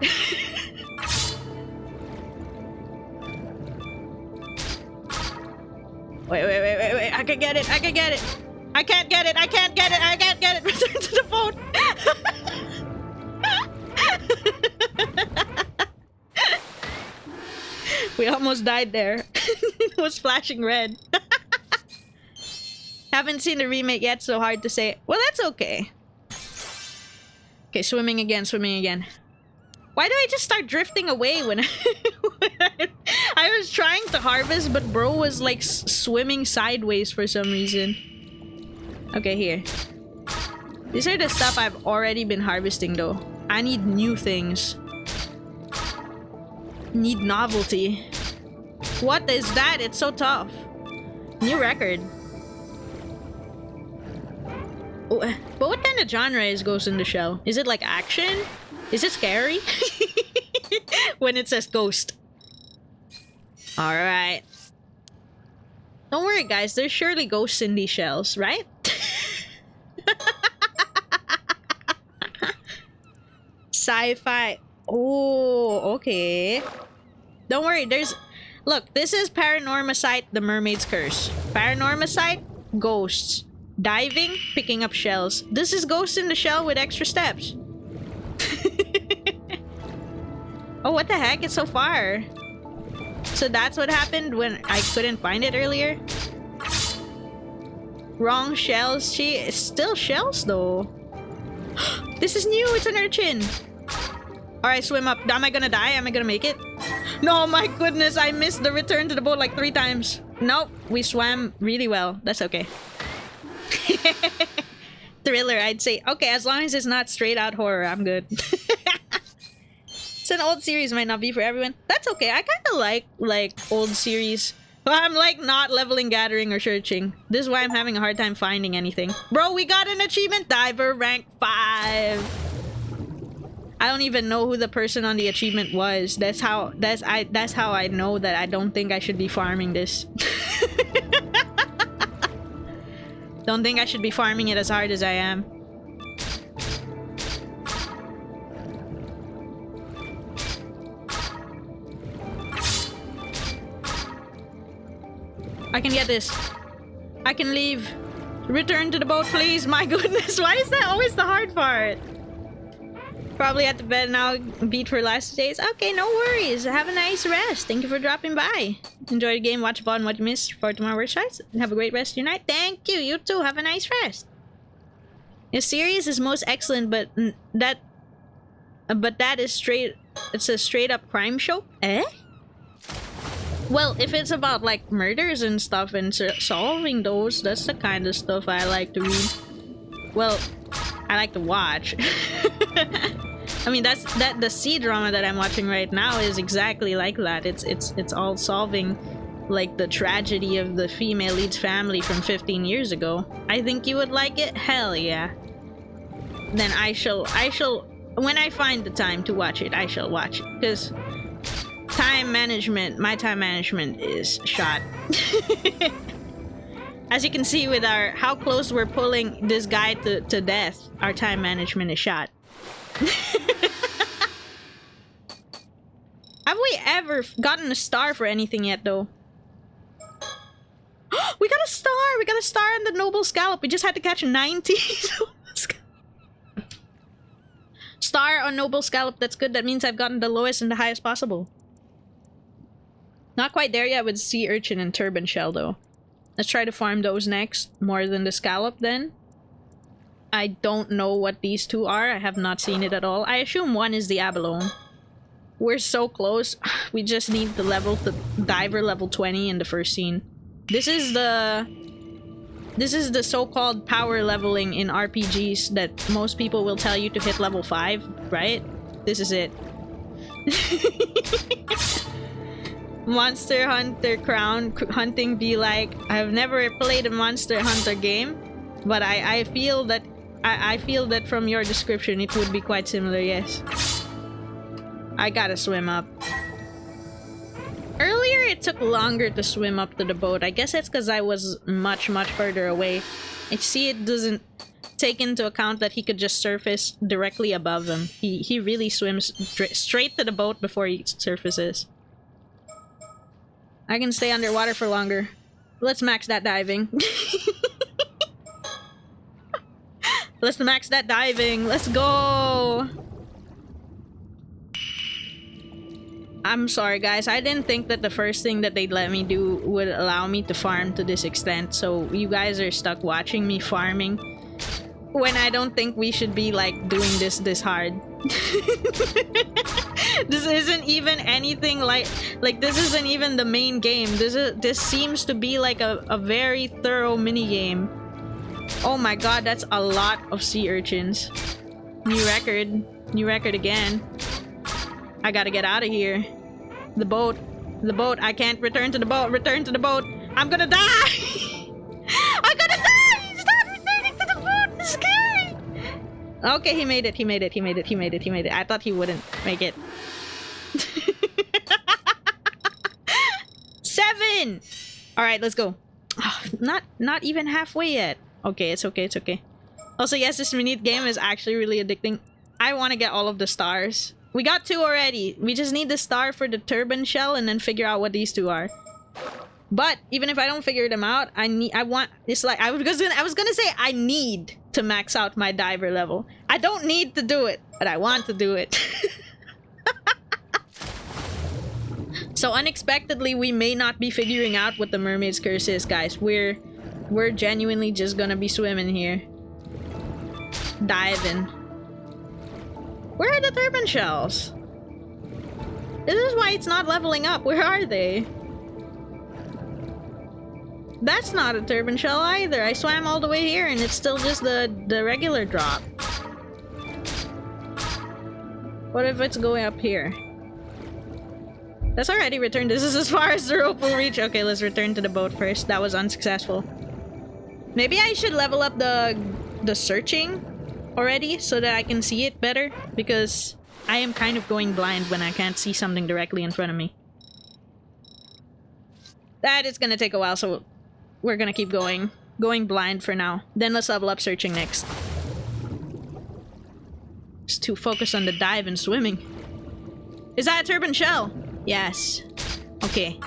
Wait. I can get it. I can get it. I can't get it. I can't get it. I can't get it. Return to the boat. We almost died there. It was flashing red. Haven't seen the remake yet, so hard to say. Well, that's okay. Okay, swimming again, swimming again. Why do I just start drifting away when I was trying to harvest, but bro was like swimming sideways for some reason. Okay, here. These are the stuff I've already been harvesting though. I need new things. Need novelty. What is that? It's so tough. New record. Oh, but what kind of genre is Ghost in the Shell? Is it like action? Is it scary? When it says ghost. Alright. Don't worry guys, there's surely ghosts in these shells, right? Sci-fi. Oh, okay. Don't worry, there's... Look, this is Paranormasight, the Mermaid's Curse. Paranormasight, ghosts. Diving, picking up shells. This is Ghost in the Shell with extra steps. Oh, what the heck? It's so far. So that's what happened when I couldn't find it earlier? Wrong shells. She is still shells though. This is new. It's an urchin. Alright, swim up. Am I gonna die? Am I gonna make it? No, my goodness. I missed the return to the boat like 3 times. Nope. We swam really well. That's okay. Thriller, I'd say. Okay, as long as it's not straight out horror, I'm good. It's an old series, might not be for everyone. That's okay. I kind of like old series. But I'm like not leveling, gathering, or searching. This is why I'm having a hard time finding anything. Bro, we got an achievement. Diver rank 5. I don't even know who the person on the achievement was. That's how I know that I don't think I should be farming this. Don't think I should be farming it as hard as I am. I can get this. I can leave. Return to the boat, please. My goodness, why is that always the hard part? Probably at the bed now. Beat for last days. Okay, no worries. Have a nice rest. Thank you for dropping by. Enjoy the game. Watch upon what you missed for tomorrow work sites. Have a great rest of your night. Thank you. You too. Have a nice rest. The series is most excellent, but that is straight. It's a straight up crime show. Eh? Well, if it's about like murders and stuff and solving those, that's the kind of stuff I like to read. Well, I like to watch. I mean, the C drama that I'm watching right now is exactly like that. It's all solving like the tragedy of the female lead's family from 15 years ago. I think you would like it. Hell yeah. Then I shall when I find the time to watch it, I shall watch it, because time management, my time management is shot. As you can see with how close we're pulling this guy to death, our time management is shot. Have we ever gotten a star for anything yet though? We got a star! We got a star in the Noble Scallop. We just had to catch 90. Star on Noble Scallop, that's good. That means I've gotten the lowest and the highest possible. Not quite there yet with sea urchin and turban shell though. Let's try to farm those next, more than the scallop then. I don't know what these two are. I have not seen it at all. I assume one is the abalone. We're so close. We just need to level the diver level 20 in the first scene. This is the so-called power leveling in RPGs that most people will tell you to hit level 5, right? This is it. Monster Hunter Crown hunting be like? I've never played a Monster Hunter game, but I feel that I feel that from your description it would be quite similar. Yes. I gotta swim up. Earlier it took longer to swim up to the boat. I guess it's because I was much further away. I see it doesn't take into account that he could just surface directly above him. He really swims straight to the boat before he surfaces. I can stay underwater for longer. Let's max that diving. Let's max that diving. Let's go. I'm sorry guys, I didn't think that the first thing that they'd let me do would allow me to farm to this extent, so you guys are stuck watching me farming when I don't think we should be like doing this hard. This isn't even anything like this isn't even the main game. This seems to be like a very thorough mini game. Oh my god, that's a lot of sea urchins. New record again. I gotta get out of here. The boat, I can't return to the boat, I'm gonna die! I'm gonna die! Stop returning to the boat, it's scary! Okay, he made it. I thought he wouldn't make it. 7! Alright, let's go. Oh, not even halfway yet. Okay, it's okay. Also, yes, this mini game is actually really addicting. I want to get all of the stars. We got 2 already. We just need the star for the turban shell and then figure out what these 2 are. But even if I don't figure them out, I was gonna say I need to max out my diver level. I don't need to do it, but I want to do it. So unexpectedly, we may not be figuring out what the mermaid's curse is, guys. We're genuinely just gonna be swimming here. Diving. Where are the turban shells? This is why it's not leveling up. Where are they? That's not a turban shell either. I swam all the way here and it's still just the regular drop. What if it's going up here? That's already returned. This is as far as the rope will reach. Okay, let's return to the boat first. That was unsuccessful. Maybe I should level up the searching already so that I can see it better, because I am kind of going blind when I can't see something directly in front of me. That is gonna take a while, so we're gonna keep going blind for now. Then let's level up searching next. Just to focus on the dive and swimming. Is that a turban shell? Yes. Okay.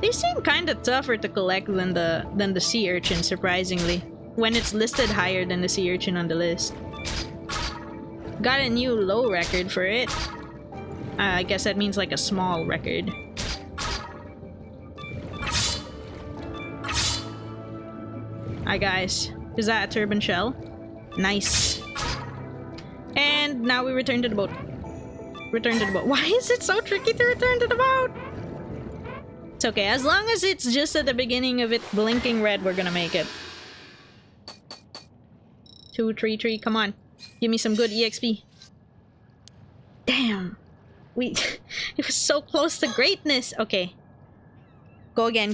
They seem kind of tougher to collect than the sea urchin, surprisingly. When it's listed higher than the sea urchin on the list. Got a new low record for it. I guess that means like a small record. Hi guys. Is that a turban shell? Nice. And now we return to the boat. Return to the boat. Why is it so tricky to return to the boat? It's okay. As long as it's just at the beginning of it blinking red, we're gonna make it. 2, 3, 3. Come on. Give me some good EXP. Damn. It was so close to greatness. Okay. Go again.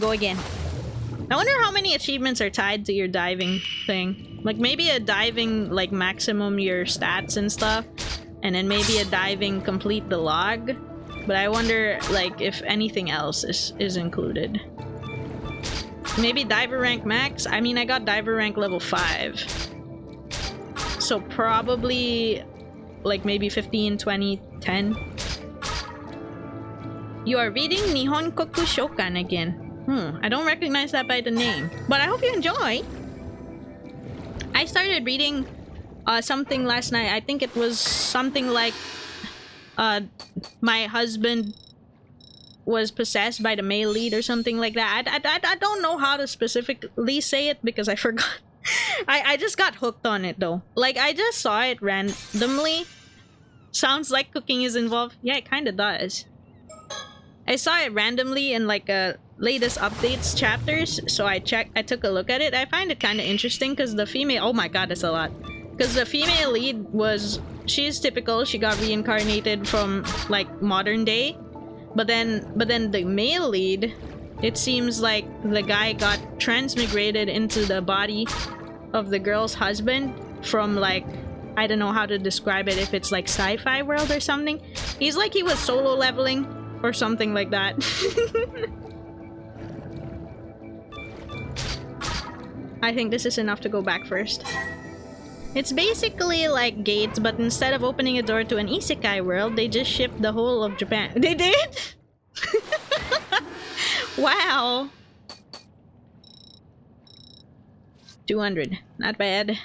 I wonder how many achievements are tied to your diving thing. Like maybe a diving like maximum your stats and stuff. And then maybe a diving complete the log. But I wonder like if anything else is included. Maybe diver rank max? I mean, I got diver rank level 5. So probably like maybe 15, 20, 10. You are reading Nihon Koku Shokan again. I don't recognize that by the name. But I hope you enjoy. I started reading something last night. I think it was something like my husband was possessed by the male lead or something like that. I don't know how to specifically say it because I forgot. I just got hooked on it though. Like I just saw it randomly. Sounds like cooking is involved. Yeah, it kind of does. I saw it randomly in like a latest updates chapters, so I took a look at it. I find it kind of interesting because the female— oh my god, that's a lot. Because the female lead was— she's typical. She got reincarnated from like modern day, But then the male lead, it seems like the guy got transmigrated into the body of the girl's husband from like, I don't know how to describe it, if it's like sci-fi world or something. He's like he was solo leveling or something like that. I think this is enough to go back first. It's basically like Gates, but instead of opening a door to an isekai world, they just shipped the whole of Japan. They did? Wow. 200. Not bad.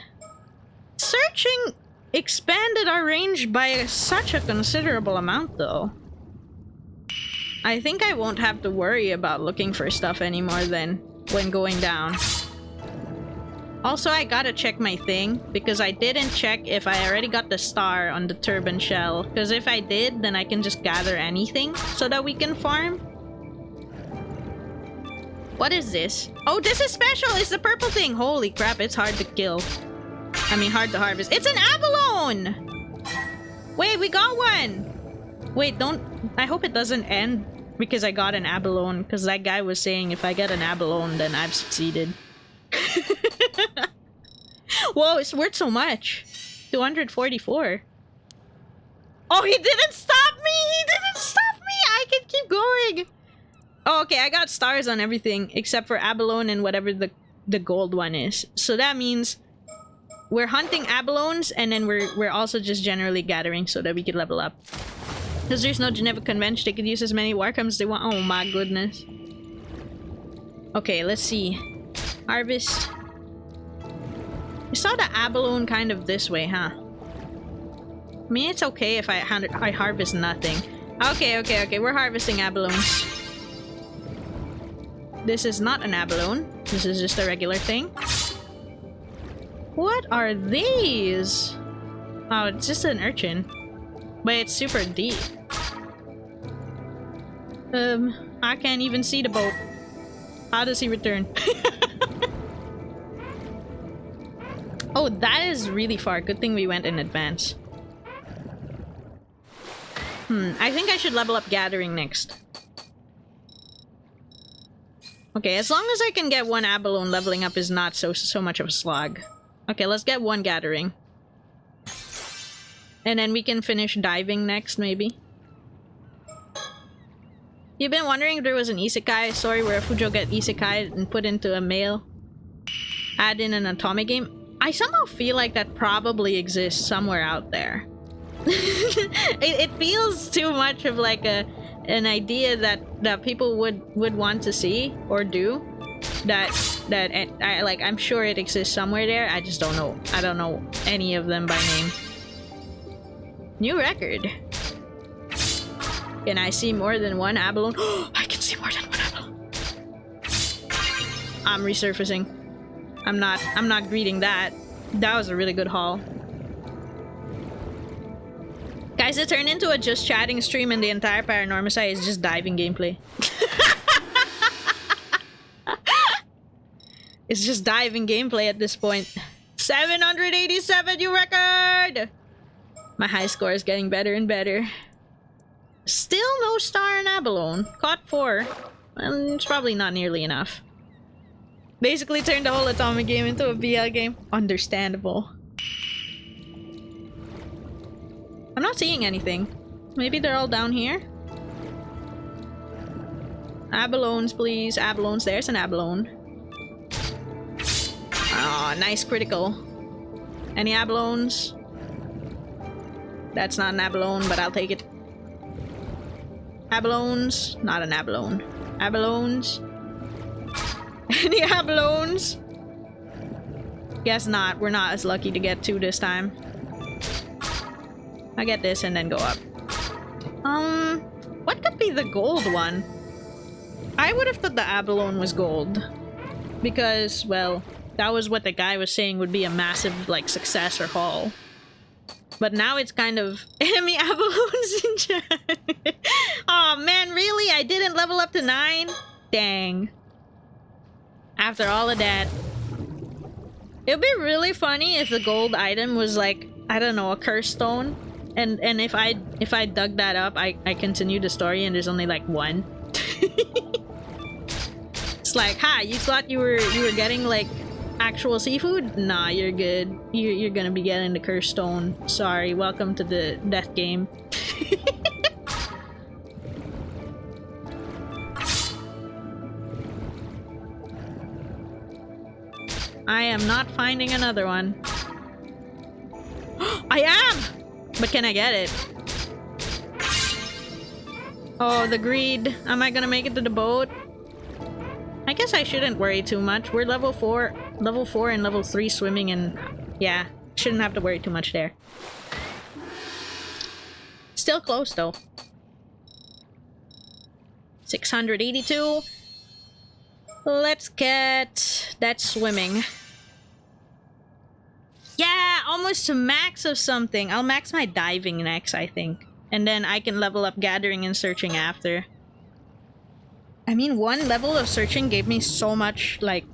Searching expanded our range by such a considerable amount, though. I think I won't have to worry about looking for stuff anymore then when going down. Also, I gotta check my thing, because I didn't check if I already got the star on the turban shell. Because if I did, then I can just gather anything so that we can farm. What is this? Oh, this is special! It's the purple thing! Holy crap, it's hard to kill. I mean, hard to harvest. It's an abalone! Wait, we got one! Wait, don't... I hope it doesn't end because I got an abalone, because that guy was saying if I get an abalone, then I've succeeded. Whoa, it's worth so much. 244. Oh, he didn't stop me! He didn't stop me! I can keep going! Oh, okay, I got stars on everything except for abalone and whatever the gold one is. So that means we're hunting abalones, and then we're also just generally gathering so that we can level up. Because there's no Geneva Convention, they could use as many Warcams as they want. Oh my goodness. Okay, let's see. Harvest. I saw the abalone kind of this way, huh? I mean, it's okay if I harvest nothing. Okay, we're harvesting abalones. This is not an abalone. This is just a regular thing. What are these? Oh, it's just an urchin. But it's super deep. I can't even see the boat. How does he return? Oh, that is really far. Good thing we went in advance. I think I should level up gathering next. Okay, as long as I can get one abalone, leveling up is not so much of a slog. Okay, let's get one gathering. And then we can finish diving next, maybe. You've been wondering if there was an isekai story where a Fujo get isekai and put into a male? Add in an atomic game? I somehow feel like that probably exists somewhere out there. it feels too much of like an idea that people would want to see or do. I'm sure it exists somewhere there. I just don't know. I don't know any of them by name. New record. Can I see more than one abalone? I can see more than one abalone. I'm resurfacing. I'm not greeting that. That was a really good haul. Guys, it turned into a just chatting stream and the entire Paranormasight is just diving gameplay. It's just diving gameplay at this point. 787 new record! My high score is getting better and better. Still no star in abalone. Caught 4. It's probably not nearly enough. Basically turned the whole atomic game into a BL game. Understandable. I'm not seeing anything. Maybe they're all down here? Abalones, please. Abalones. There's an abalone. Oh, nice critical. Any abalones? That's not an abalone, but I'll take it. Abalones? Not an abalone. Abalones? Any abalones? Guess not. We're not as lucky to get 2 this time. I get this and then go up. What could be the gold one? I would have thought the abalone was gold. Because, well, that was what the guy was saying would be a massive, like, success or haul. But now it's kind of enemy abalones in chat. Aw, man, really? I didn't level up to 9? Dang. After all of that. It would be really funny if the gold item was like, I don't know, a curse stone. And if I dug that up, I continue the story and there's only like one. It's like, ha, you thought you were getting like actual seafood? Nah, you're good. You're gonna be getting the cursed stone. Sorry, welcome to the death game. I am not finding another one. I am! But can I get it? Oh, the greed. Am I gonna make it to the boat? I guess I shouldn't worry too much. We're level 4 and level 3 swimming, and yeah, shouldn't have to worry too much there. Still close though. 682. Let's get that swimming. Yeah, almost to max of something. I'll max my diving next, I think. And then I can level up gathering and searching after. I mean, one level of searching gave me so much, like...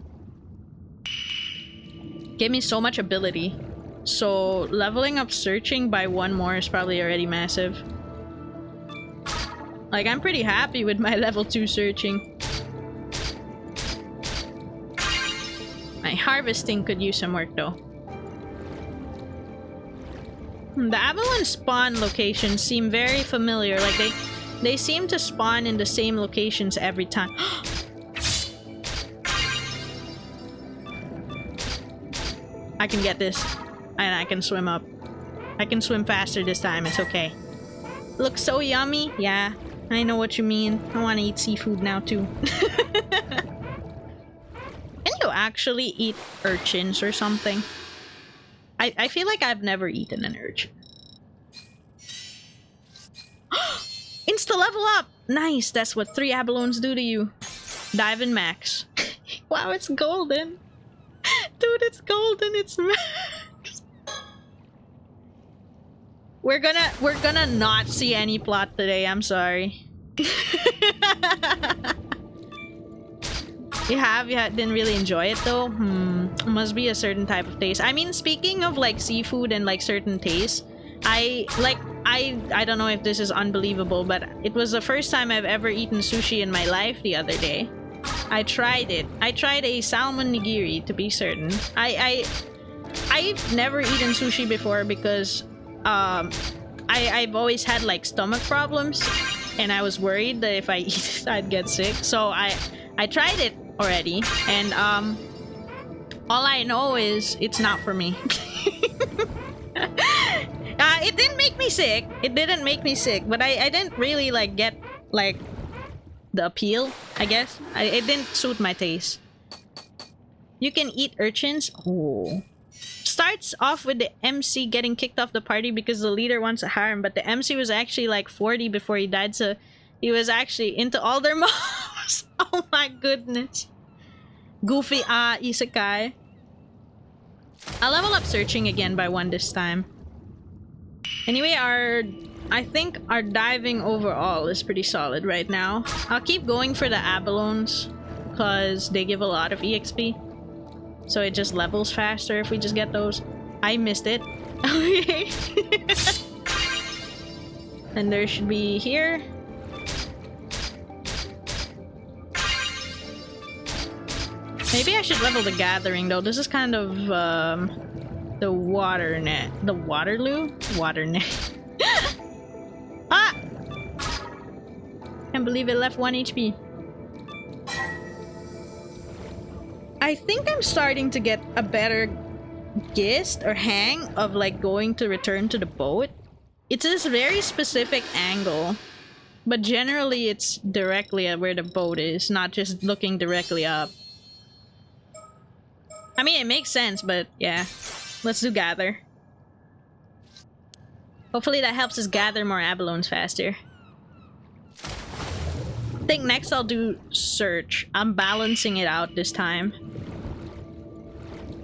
gave me so much ability. So, leveling up searching by one more is probably already massive. Like, I'm pretty happy with my level 2 searching. My harvesting could use some work, though. The Avalon spawn locations seem very familiar. Like, they seem to spawn in the same locations every time. I can get this. And I can swim up. I can swim faster this time. It's okay. Looks so yummy. Yeah, I know what you mean. I want to eat seafood now, too. Can you actually eat urchins or something? I feel like I've never eaten an urchin. Insta level up! Nice, that's what 3 abalones do to you. Dive in max. Wow, it's golden. Dude, it's golden, it's max. We're gonna not see any plot today, I'm sorry. You didn't really enjoy it though? Must be a certain type of taste. I mean, speaking of like seafood and like certain tastes, I don't know if this is unbelievable, but it was the first time I've ever eaten sushi in my life the other day. I tried it. I tried a salmon nigiri, to be certain. I've never eaten sushi before because I've always had like stomach problems, and I was worried that if I eat it I'd get sick. So I tried it already, and all I know is it's not for me. It didn't make me sick. It didn't make me sick, but I didn't really like get like the appeal, I guess. It didn't suit my taste. You can eat urchins. Oh. Starts off with the MC getting kicked off the party because the leader wants a harem, but the MC was actually like 40 before he died, so he was actually into all their moms. Oh my goodness. Goofy isekai. I'll level up searching again by 1 this time. Anyway, I think our diving overall is pretty solid right now. I'll keep going for the abalones because they give a lot of EXP. So it just levels faster if we just get those. I missed it. Okay. And there should be here. Maybe I should level the gathering though. This is kind of the water net. The Waterloo? Water net. Ah! Can't believe it left 1 HP. I think I'm starting to get a better gist or hang of like going to return to the boat. It's this very specific angle, but generally it's directly at where the boat is, not just looking directly up. I mean, it makes sense, but yeah. Let's do gather. Hopefully that helps us gather more abalones faster. I think next I'll do search. I'm balancing it out this time.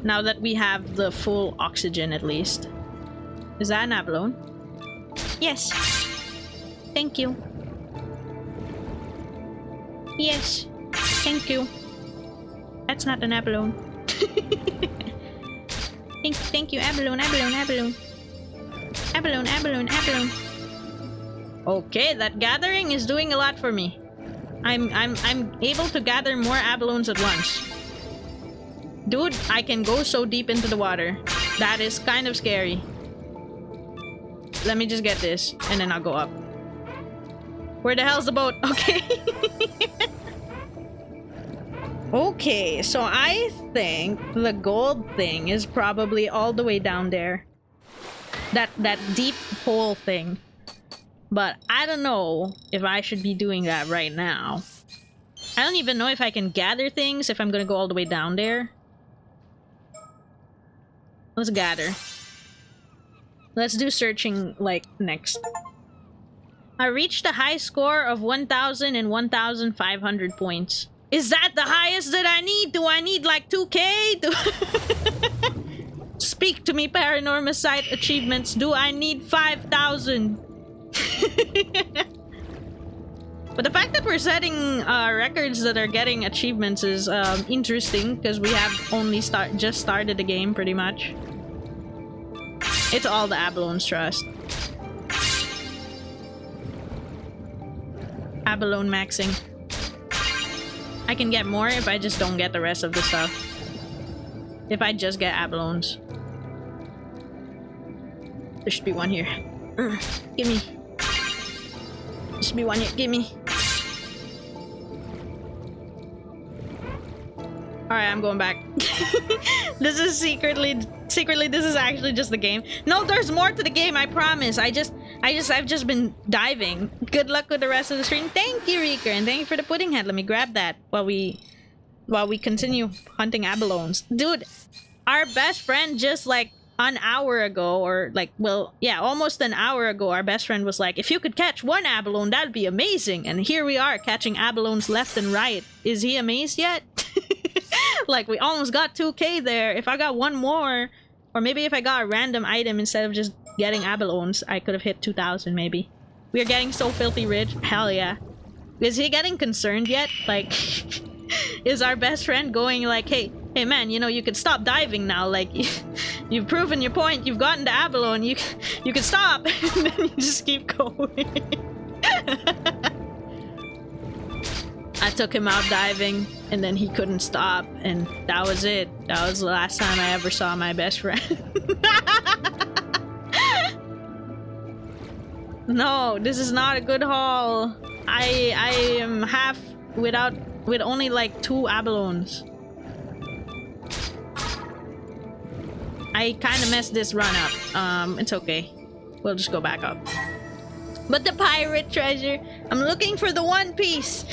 Now that we have the full oxygen at least. Is that an abalone? Yes. Thank you. Yes. Thank you. That's not an abalone. Thank you, abalone, abalone, abalone. Abalone, abalone, abalone. Okay, that gathering is doing a lot for me. I'm able to gather more abalones at once. Dude, I can go so deep into the water. That is kind of scary. Let me just get this, and then I'll go up. Where the hell's the boat? Okay. Okay, so I think the gold thing is probably all the way down there. That deep hole thing. But I don't know if I should be doing that right now. I don't even know if I can gather things if I'm gonna go all the way down there. Let's gather. Let's do searching, like, next. I reached a high score of 1,000 and 1,500 points. Is that the highest that I need? Do I need, like, 2K? Speak to me, Paranormasight achievements. Do I need 5,000? But the fact that we're setting records that are getting achievements is interesting, because we have only just started the game, pretty much. It's all the abalones, trust. Abalone maxing. I can get more if I just don't get the rest of the stuff. If I just get abalones. There should be one here. Gimme. There should be one here. Gimme. Alright, I'm going back. This is secretly, this is actually just the game. No, there's more to the game, I promise. I've just been diving. Good luck with the rest of the stream. Thank you, Reeker, and thank you for the pudding head. Let me grab that while we continue hunting abalones. Dude, our best friend just, like, an hour ago, or like, well, yeah, almost an hour ago, our best friend was like, if you could catch one abalone, that'd be amazing. And here we are, catching abalones left and right. Is he amazed yet? Like, we almost got 2K there. If I got one more, or maybe if I got a random item instead of just getting abalones, I could have hit 2,000 maybe. We are getting so filthy rich. Hell yeah. Is he getting concerned yet? Like, is our best friend going like, hey man, you know, you could stop diving now. Like, you've proven your point. You've gotten the abalone. You can stop. And then you just keep going. I took him out diving, and then he couldn't stop, and that was it. That was the last time I ever saw my best friend. No, this is not a good haul. I am half with only like 2 abalones. I kind of messed this run up. It's okay. We'll just go back up. But the pirate treasure, I'm looking for the one piece.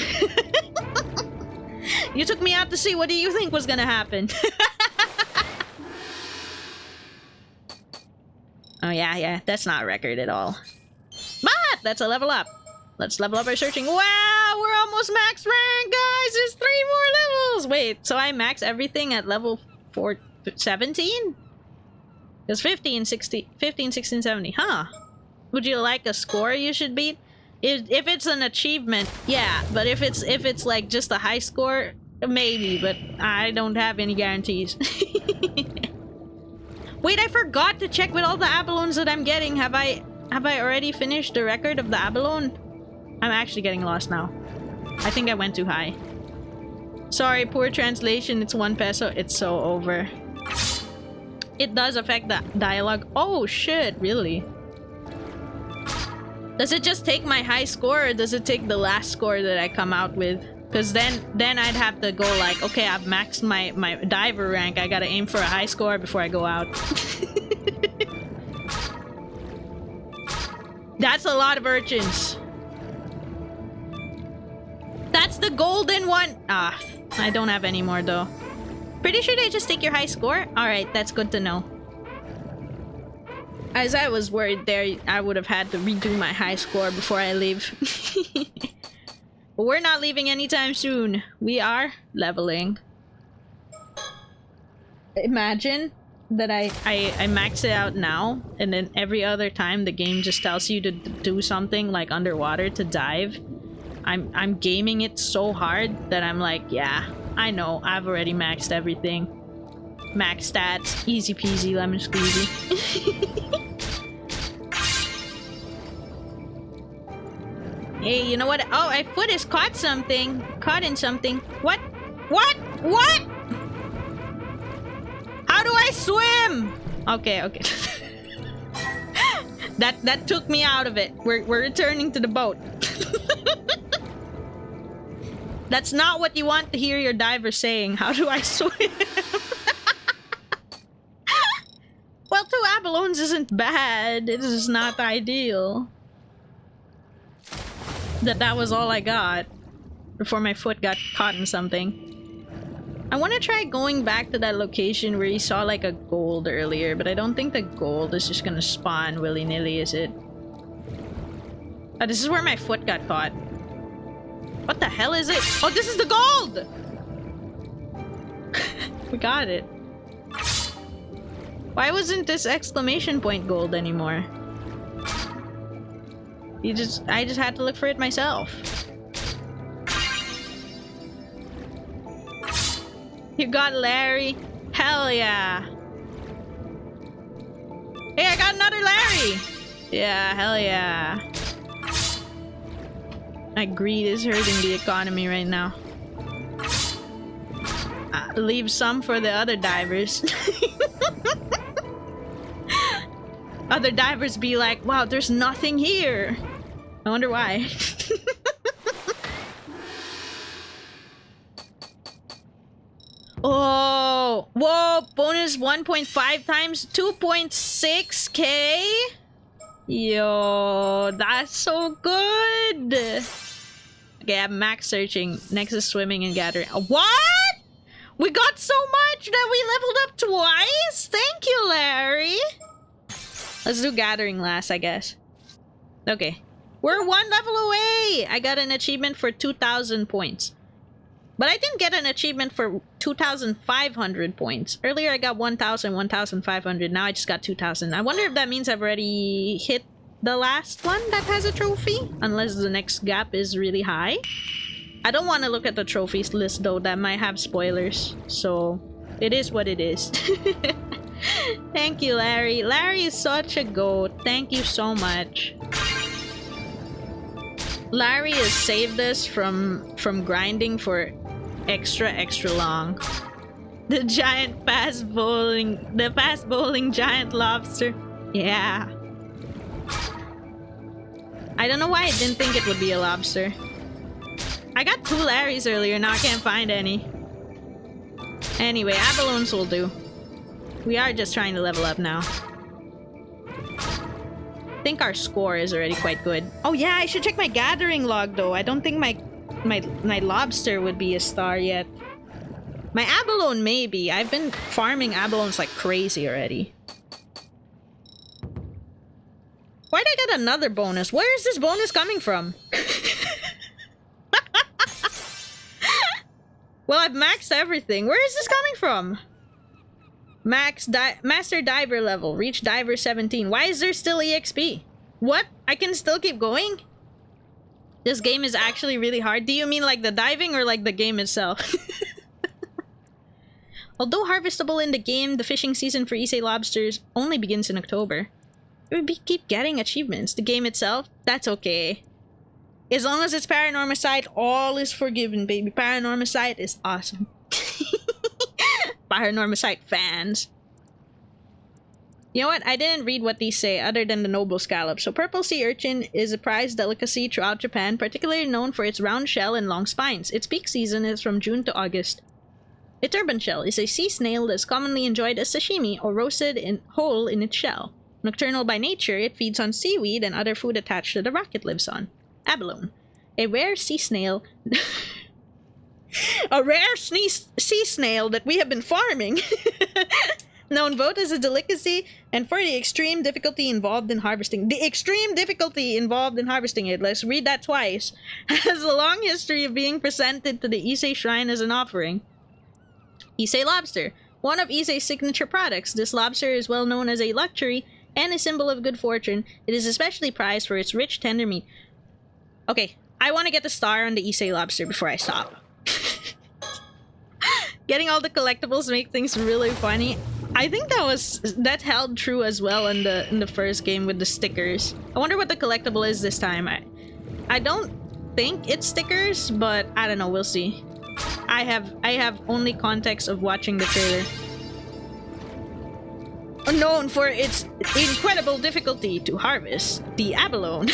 You took me out to sea. What do you think was gonna happen? Oh yeah, that's not a record at all. But that's a level up. Let's level up our searching. Wow, we're almost max rank, guys. There's 3 more levels. Wait, so I max everything at level 17? There's 15, 16, 17. Huh. Would you like a score you should beat? If it's an achievement, yeah. But if it's like just a high score, maybe. But I don't have any guarantees. Wait, I forgot to check with all the abalones that I'm getting. Have I already finished the record of the abalone? I'm actually getting lost now. I think I went too high. Sorry, poor translation. It's 1 peso. It's so over. It does affect the dialogue. Oh shit, really? Does it just take my high score, or does it take the last score that I come out with? Because then I'd have to go like, okay, I've maxed my diver rank. I gotta aim for a high score before I go out. That's a lot of urchins. That's the golden one. Ah, I don't have any more though. Pretty sure they just take your high score? Alright, that's good to know. As I was worried there, I would have had to redo my high score before I leave. But we're not leaving anytime soon. We are leveling. Imagine that I max it out now, and then every other time the game just tells you to do something like underwater to dive. I'm gaming it so hard that I'm like, yeah, I know, I've already maxed everything. Max stats, easy peasy lemon squeezy. Hey, you know what? Oh, my foot is caught something. Caught in something. What? What? What? How do I swim? Okay, okay. that took me out of it. We're returning to the boat. That's not what you want to hear your diver saying. How do I swim? Well, 2 abalones isn't bad. It is not ideal. That was all I got before my foot got caught in something. I want to try going back to that location where you saw like a gold earlier, but I don't think the gold is just gonna spawn willy-nilly, is it? Oh, this is where my foot got caught. What the hell is it? Oh, this is the gold! We got it. Why wasn't this exclamation point gold anymore? I just had to look for it myself. You got Larry? Hell yeah. Hey, I got another Larry! Yeah, hell yeah. My greed is hurting the economy right now. Leave some for the other divers. Other divers be like, wow, there's nothing here. I wonder why. Oh, whoa, bonus 1.5 times 2.6k. Yo, that's so good. Okay, I'm max searching. Next is swimming and gathering. What? We got so much that we leveled up twice? Thank you, Larry. Let's do gathering last, I guess. Okay. We're 1 level away! I got an achievement for 2,000 points. But I didn't get an achievement for 2,500 points. Earlier I got 1,000, 1,500. Now I just got 2,000. I wonder if that means I've already hit the last one that has a trophy? Unless the next gap is really high. I don't want to look at the trophies list though. That might have spoilers. So, it is what it is. Thank you, Larry. Larry is such a goat. Thank you so much. Larry has saved us from grinding for extra long. The giant fast bowling giant lobster. Yeah. I don't know why I didn't think it would be a lobster. I got 2 Larrys earlier, now I can't find any. Anyway, abalones will do. We are just trying to level up now. I think our score is already quite good. Oh yeah, I should check my gathering log though. I don't think my lobster would be a star yet. My abalone maybe. I've been farming abalones like crazy already. Why'd I get another bonus? Where is this bonus coming from? Well, I've maxed everything. Where is this coming from? Master diver level. Reach diver 17. Why is there still EXP? What? I can still keep going? This game is actually really hard. Do you mean like the diving or like the game itself? Although harvestable in the game, the fishing season for Issei lobsters only begins in October. We keep getting achievements. The game itself, that's okay. As long as it's Paranormasight, all is forgiven, baby. Paranormasight is awesome. Paranormasight fans. You know what? I didn't read what these say other than the noble scallop. So purple sea urchin is a prized delicacy throughout Japan, particularly known for its round shell and long spines. Its peak season is from June to August. A turban shell is a sea snail that is commonly enjoyed as sashimi or roasted whole in its shell. Nocturnal by nature, it feeds on seaweed and other food attached to the rock it lives on. Abalone. A rare sea snail... a rare sea snail that we have been farming. Known both as a delicacy and for the extreme difficulty involved in harvesting. The extreme difficulty involved in harvesting it, let's read that twice, has a long history of being presented to the Issei Shrine as an offering. Issei lobster. One of Issei's signature products, this lobster is well known as a luxury and a symbol of good fortune. It is especially prized for its rich, tender meat. Okay, I want to get the star on the Issei lobster before I stop. Getting all the collectibles make things really funny. I think that held true as well in the first game with the stickers. I wonder what the collectible is this time. I don't think it's stickers, but I don't know, we'll see. I have only context of watching the trailer. Known for its incredible difficulty to harvest the abalone.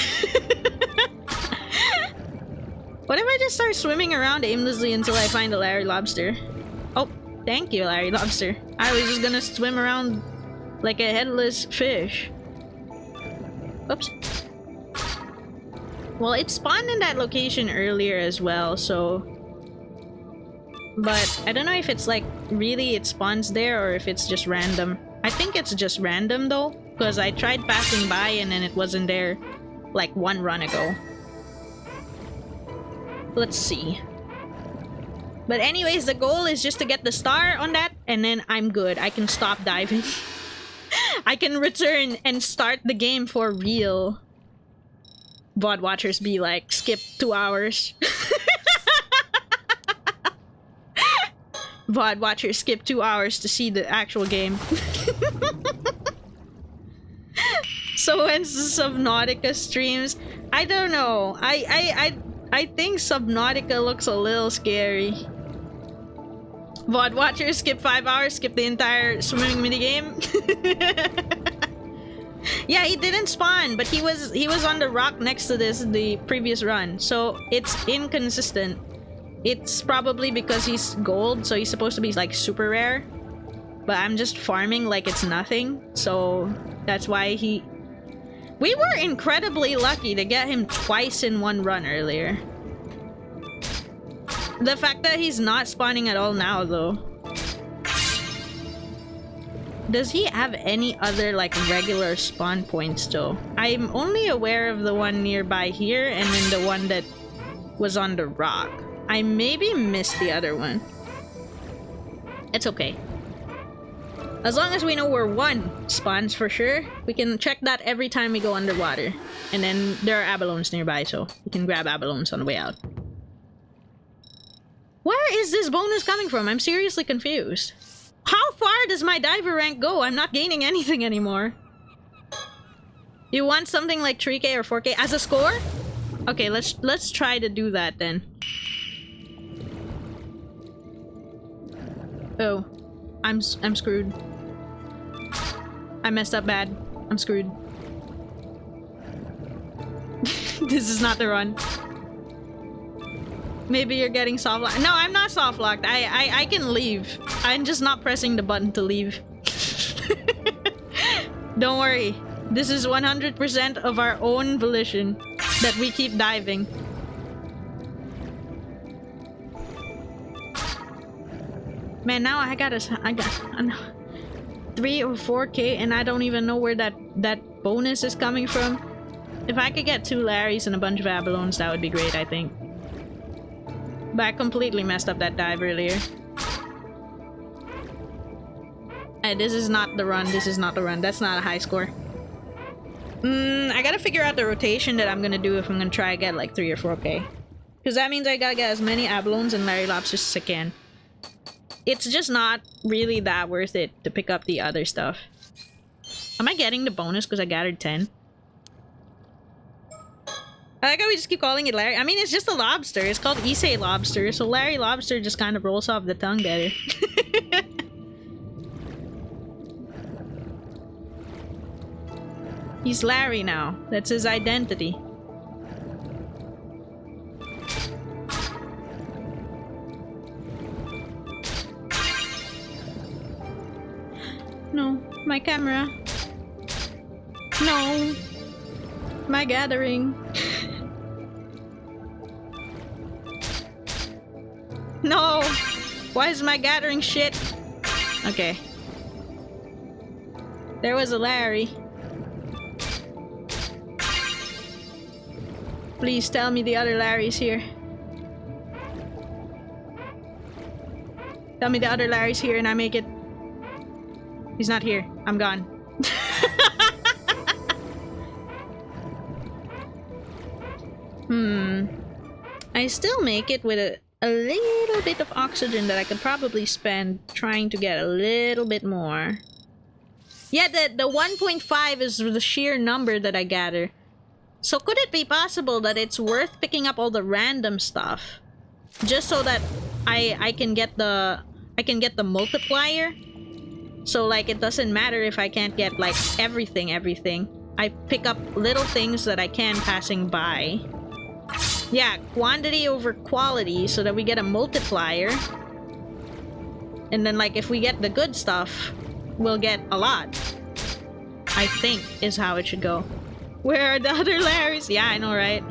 What if I just start swimming around aimlessly until I find a Larry Lobster? Oh, thank you, Larry Lobster. I was just gonna swim around like a headless fish. Oops. Well, it spawned in that location earlier as well, so... But I don't know if it's like, really it spawns there or if it's just random. I think it's just random though, because I tried passing by and then it wasn't there like one run ago. Let's see. But anyways, the goal is just to get the star on that and then I'm good. I can stop diving. I can return and start the game for real. VOD watchers be like, skip 2 hours. VOD watchers skip 2 hours to see the actual game. So when's the Subnautica streams? I don't know. I think Subnautica looks a little scary. VOD watchers skip 5 hours, skip the entire swimming minigame. Yeah, he didn't spawn, but he was on the rock next to the previous run, so it's inconsistent. It's probably because he's gold, so he's supposed to be like super rare. But I'm just farming like it's nothing, so that's why he... We were incredibly lucky to get him twice in one run earlier. The fact that he's not spawning at all now, though. Does he have any other, like, regular spawn points, though? I'm only aware of the one nearby here, and then the one that was on the rock. I maybe missed the other one. It's okay. As long as we know where one spawns for sure, we can check that every time we go underwater. And then there are abalones nearby, so we can grab abalones on the way out. Where is this bonus coming from? I'm seriously confused. How far does my diver rank go? I'm not gaining anything anymore. You want something like 3K or 4K as a score? Okay, let's try to do that then. Oh, I'm screwed. I messed up bad. I'm screwed. This is not the run. Maybe you're getting soft locked. No, I'm not soft locked. I can leave. I'm just not pressing the button to leave. Don't worry. This is 100% of our own volition that we keep diving. Man, now I got 3 or 4K and I don't even know where that bonus is coming from. If I could get 2 Larrys and a bunch of abalones, that would be great, I think. But I completely messed up that dive earlier. This is not the run. This is not the run. That's not a high score. I gotta figure out the rotation that I'm gonna do if I'm gonna try to get like 3 or 4K. Because that means I gotta get as many abalones and Larry Lobsters as I can. It's just not really that worth it to pick up the other stuff. Am I getting the bonus because I gathered 10? I like how we just keep calling it Larry. I mean, it's just a lobster. It's called Issei Lobster, so Larry Lobster just kind of rolls off the tongue better. He's Larry now. That's his identity. No, my camera. No. My gathering. No! Why is my gathering shit? Okay. There was a Larry. Please tell me the other Larry's here. Tell me the other Larry's here and I make it. He's not here. I'm gone. I still make it with a little bit of oxygen that I could probably spend trying to get a little bit more. Yeah, the 1.5 is the sheer number that I gather. So could it be possible that it's worth picking up all the random stuff just so that I can get the multiplier? So like it doesn't matter if I can't get like everything. I pick up little things that I can passing by. Yeah, quantity over quality so that we get a multiplier. And then like if we get the good stuff, we'll get a lot. I think is how it should go. Where are the other Larrys? Yeah, I know, right?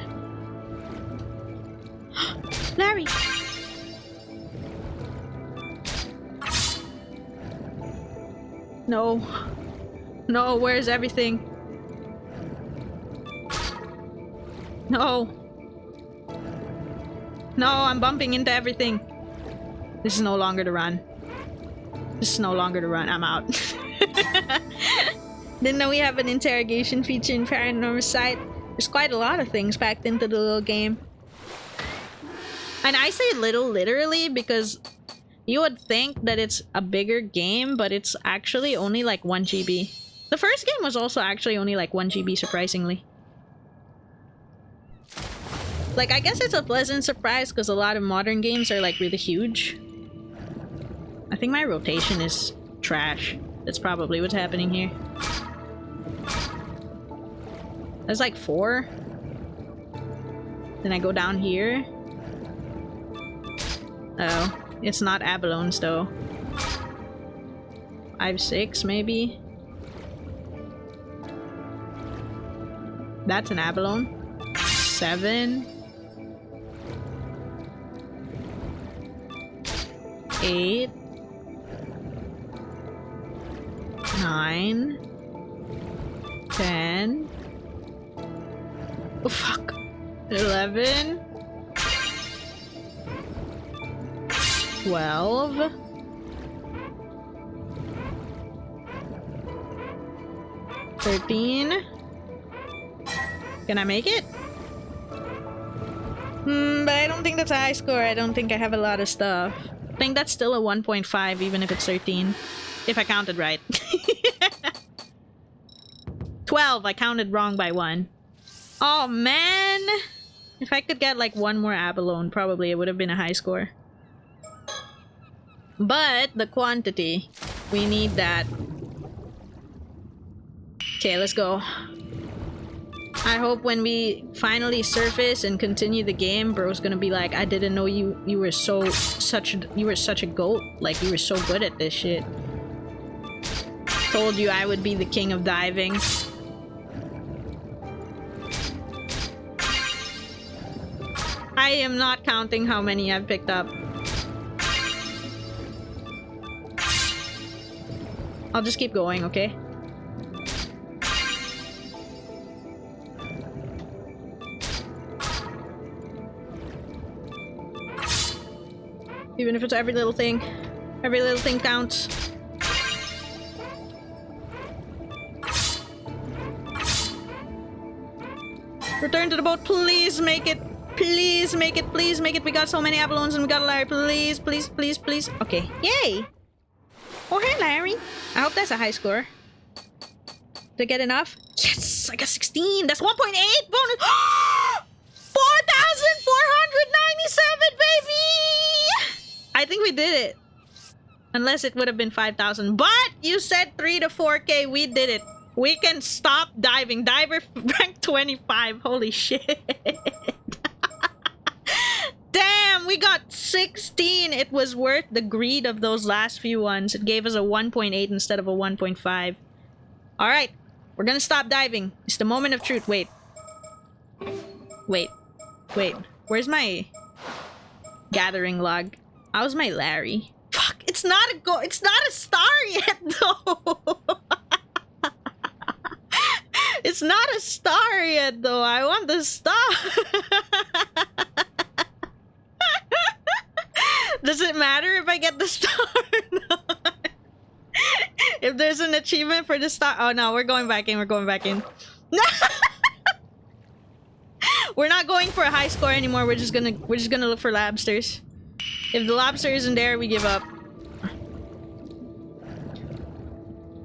Larry! No. No, where's everything? No. No, I'm bumping into everything. This is no longer the run. This is no longer the run. I'm out. Didn't know we have an interrogation feature in Paranormasight. There's quite a lot of things packed into the little game. And I say little literally because you would think that it's a bigger game, but it's actually only like 1 GB. The first game was also actually only like 1 GB, surprisingly. Like, I guess it's a pleasant surprise because a lot of modern games are like really huge. I think my rotation is trash. That's probably what's happening here. There's like 4. Then I go down here. Oh, it's not abalones though. 5, 6 maybe. That's an abalone. 7. 8. 9. 10. Oh fuck. 11. 12. 13. Can I make it? But I don't think that's a high score. I don't think I have a lot of stuff. I think that's still a 1.5 even if it's 13. If I counted right. 12. I counted wrong by 1. Oh man! If I could get like 1 more abalone, probably it would have been a high score. But the quantity, we need that. Okay, let's go. I hope when we finally surface and continue the game, bro's gonna be like, I didn't know you were such a goat. Like you were so good at this shit. Told you I would be the king of diving. I am not counting how many I've picked up. I'll just keep going, okay? Even if it's every little thing counts. Return to the boat, please make it. Please make it, please make it. We got so many abalones and we got a Larry. Please, please, please, please. Okay, yay! Oh, hey, Larry. I hope that's a high score. Did I get enough? Yes, I got 16. That's 1.8 bonus. 4,497, baby! I think we did it. Unless it would have been 5,000. But you said 3 to 4K. We did it. We can stop diving. Diver rank 25. Holy shit. Damn, we got 16. It was worth the greed of those last few ones. It gave us a 1.8 instead of a 1.5. Alright, we're gonna stop diving. It's the moment of truth. Wait. Wait. Wait. Where's my gathering log? How's my Larry? Fuck, it's not a star yet though. It's not a star yet though. I want the star. Does it matter if I get the star or not? If there's an achievement for the star— oh no, we're going back in, we're going back in. We're not going for a high score anymore. We're just gonna look for lobsters. If the lobster isn't there, we give up.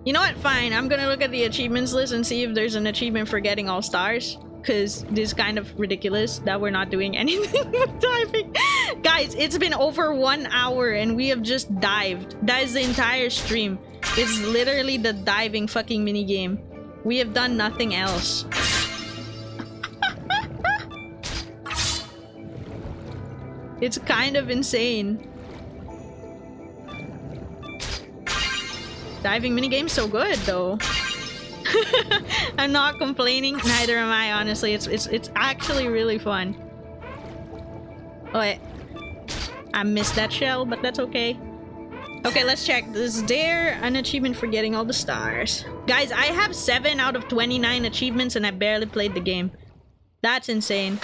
You know what? Fine. I'm gonna look at the achievements list and see if there's an achievement for getting all stars. because this is kind of ridiculous that we're not doing anything with diving. Guys, it's been over 1 hour and we have just dived. That is the entire stream. It's literally the diving fucking minigame. We have done nothing else. It's kind of insane. Diving minigame's so good though. I'm not complaining, neither am I, honestly. It's actually really fun. Oh wait. I missed that shell, but that's okay. Okay, let's check. Is there an achievement for getting all the stars? Guys, I have 7 out of 29 achievements and I barely played the game. That's insane.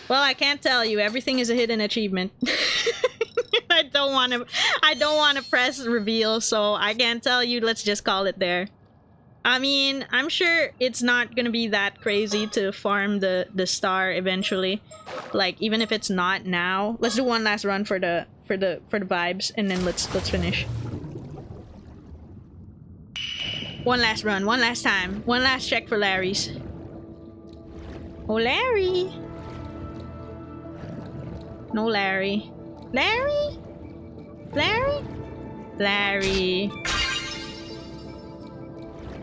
Well, I can't tell you. Everything is a hidden achievement. I don't want to press reveal, so I can't tell you. Let's just call it there. I mean, I'm sure it's not gonna be that crazy to farm the star eventually. Like, even if it's not now. Let's do one last run for the vibes, and then let's finish. One last run, one last time, one last check for Larry's. Oh, Larry. No Larry. Larry? Larry? Larry.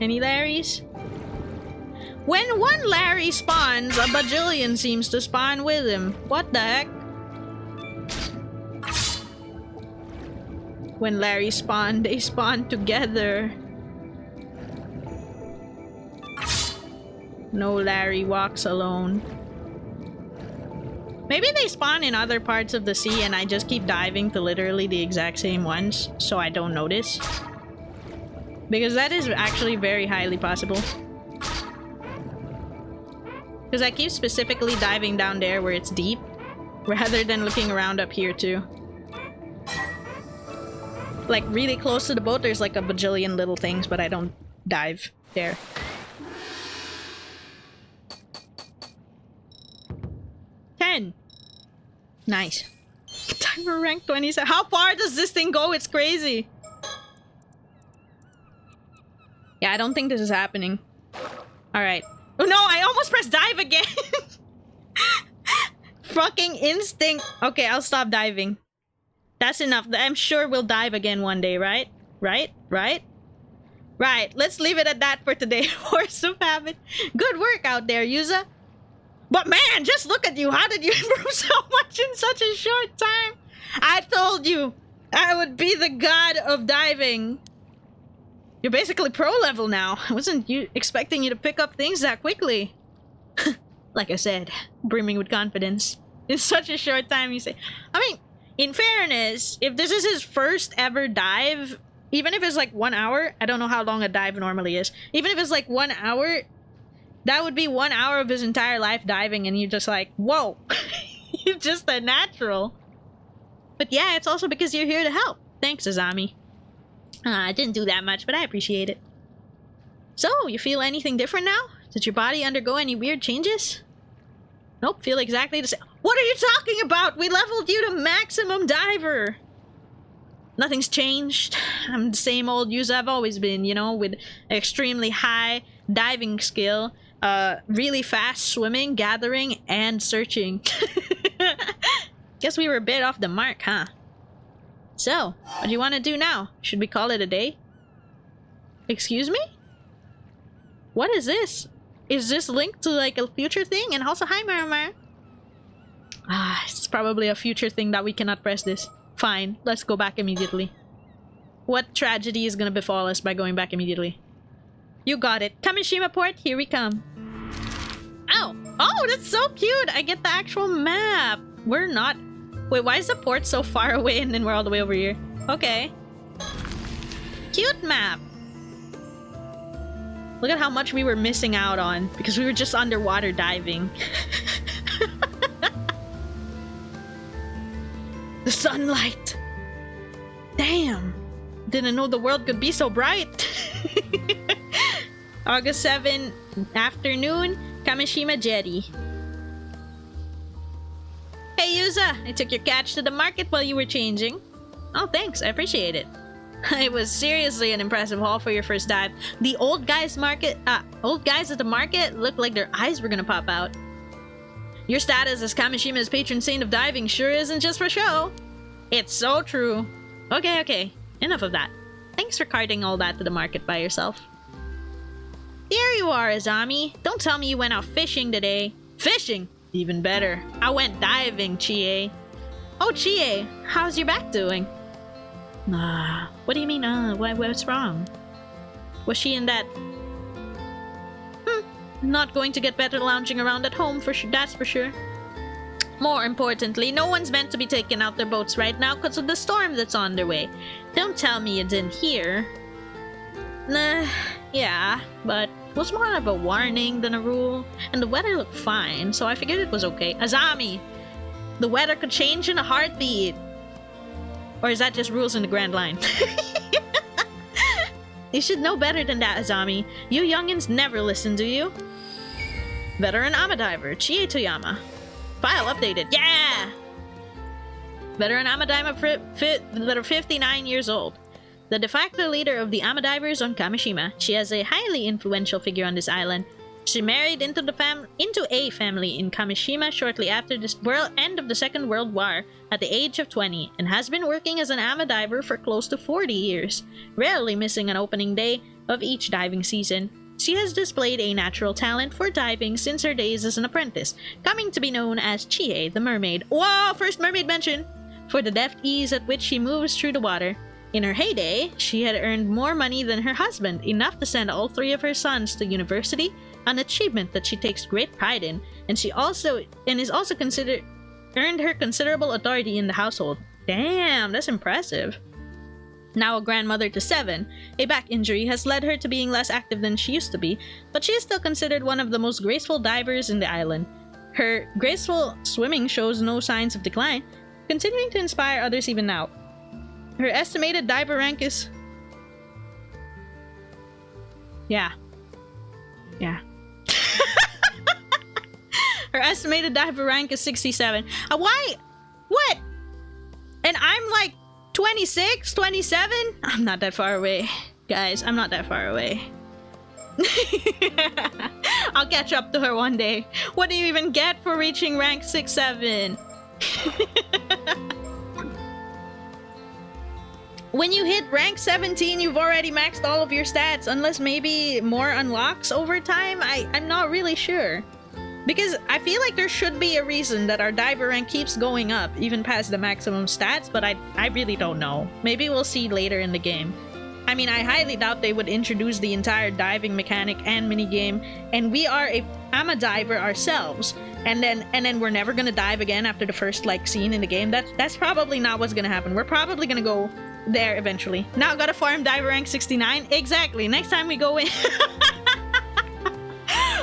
Any Larrys? When one Larry spawns, a bajillion seems to spawn with him. What the heck? When Larry spawn, they spawn together. No Larry walks alone. Maybe they spawn in other parts of the sea and I just keep diving to literally the exact same ones, so I don't notice. Because that is actually very highly possible. Because I keep specifically diving down there where it's deep, rather than looking around up here too. Like really close to the boat, there's like a bajillion little things, but I don't dive there. Nice. Timer rank 27. How far does this thing go? It's crazy. Yeah, I don't think this is happening. Alright. Oh no, I almost pressed dive again! Fucking instinct. Okay, I'll stop diving. That's enough. I'm sure we'll dive again one day, right? Right? Right? Right. Let's leave it at that for today. Force of habit. Good work out there, Yuza. But man, just look at you. How did you improve so much in such a short time? I told you I would be the god of diving. You're basically pro level now. I wasn't expecting you to pick up things that quickly. Like I said, brimming with confidence. In such a short time, you say. I mean, in fairness, if this is his first ever dive, even if it's like 1 hour, I don't know how long a dive normally is. Even if it's like 1 hour, that would be 1 hour of his entire life diving, and you're just like, whoa, you're just a natural. But yeah, it's also because you're here to help. Thanks, Azami. I didn't do that much, but I appreciate it. So, you feel anything different now? Did your body undergo any weird changes? Nope, feel exactly the same. What are you talking about? We leveled you to maximum diver. Nothing's changed. I'm the same old user I've always been, you know, with extremely high diving skill, really fast swimming, gathering, and searching. Guess we were a bit off the mark, huh? So, what do you want to do now? Should we call it a day? Excuse me? What is this? Is this linked to like a future thing? And also, hi Marmar. Ah, it's probably a future thing that we cannot press this. Fine, let's go back immediately. What tragedy is gonna befall us by going back immediately? You got it. Kamishima Port, here we come. Ow! Oh, that's so cute! I get the actual map. We're not... Wait, why is the port so far away and then we're all the way over here? Okay. Cute map! Look at how much we were missing out on because we were just underwater diving. The sunlight! Damn! Didn't know the world could be so bright! August 7, afternoon, Kamishima Jetty. Hey Yuza! I took your catch to the market while you were changing. Oh, thanks. I appreciate it. It was seriously an impressive haul for your first dive. The old guys at the market looked like their eyes were gonna pop out. Your status as Kamishima's patron saint of diving sure isn't just for show. It's so true. Okay. Enough of that. Thanks for carting all that to the market by yourself. There you are, Azami. Don't tell me you went out fishing today. Fishing? Even better. I went diving, Chie. Oh, Chie, how's your back doing? What do you mean, what's wrong? Was she in that... Not going to get better lounging around at home, that's for sure. More importantly, no one's meant to be taking out their boats right now because of the storm that's on their way. Don't tell me you didn't hear. Yeah, but it was more of a warning than a rule, and the weather looked fine, so I figured it was okay. Azami! The weather could change in a heartbeat! Or is that just rules in the Grand Line? You should know better than that, Azami. You youngins never listen, do you? Veteran Amadiver, Chie Toyama. File updated, yeah! Veteran Amadiver, 59 years old. The de facto leader of the Amadivers on Kamishima, she is a highly influential figure on this island. She married into a family in Kamishima shortly after the end of the Second World War at the age of 20 and has been working as an Amadiver for close to 40 years, rarely missing an opening day of each diving season. She has displayed a natural talent for diving since her days as an apprentice, coming to be known as Chie the Mermaid. Whoa! First mermaid mention! For the deft ease at which she moves through the water. In her heyday, she had earned more money than her husband, enough to send all 3 of her sons to university, an achievement that she takes great pride in, and is also earned her considerable authority in the household. Damn, that's impressive. Now a grandmother to 7, a back injury has led her to being less active than she used to be, but she is still considered one of the most graceful divers in the island. Her graceful swimming shows no signs of decline, continuing to inspire others even now. Her estimated diver rank is... Yeah. Her estimated diver rank is 67. Why? What? And I'm like 26, 27? I'm not that far away. Guys, I'm not that far away. I'll catch up to her one day. What do you even get for reaching rank 6-7? When you hit rank 17, you've already maxed all of your stats, unless maybe more unlocks over time? I'm not really sure. Because I feel like there should be a reason that our diver rank keeps going up, even past the maximum stats, but I really don't know. Maybe we'll see later in the game. I mean, I highly doubt they would introduce the entire diving mechanic and minigame, and we are a Amadiver ourselves, and then we're never gonna dive again after the first, like, scene in the game. That's probably not what's gonna happen. We're probably gonna go there eventually. Now gotta farm diver rank 69? Exactly. Next time we go in...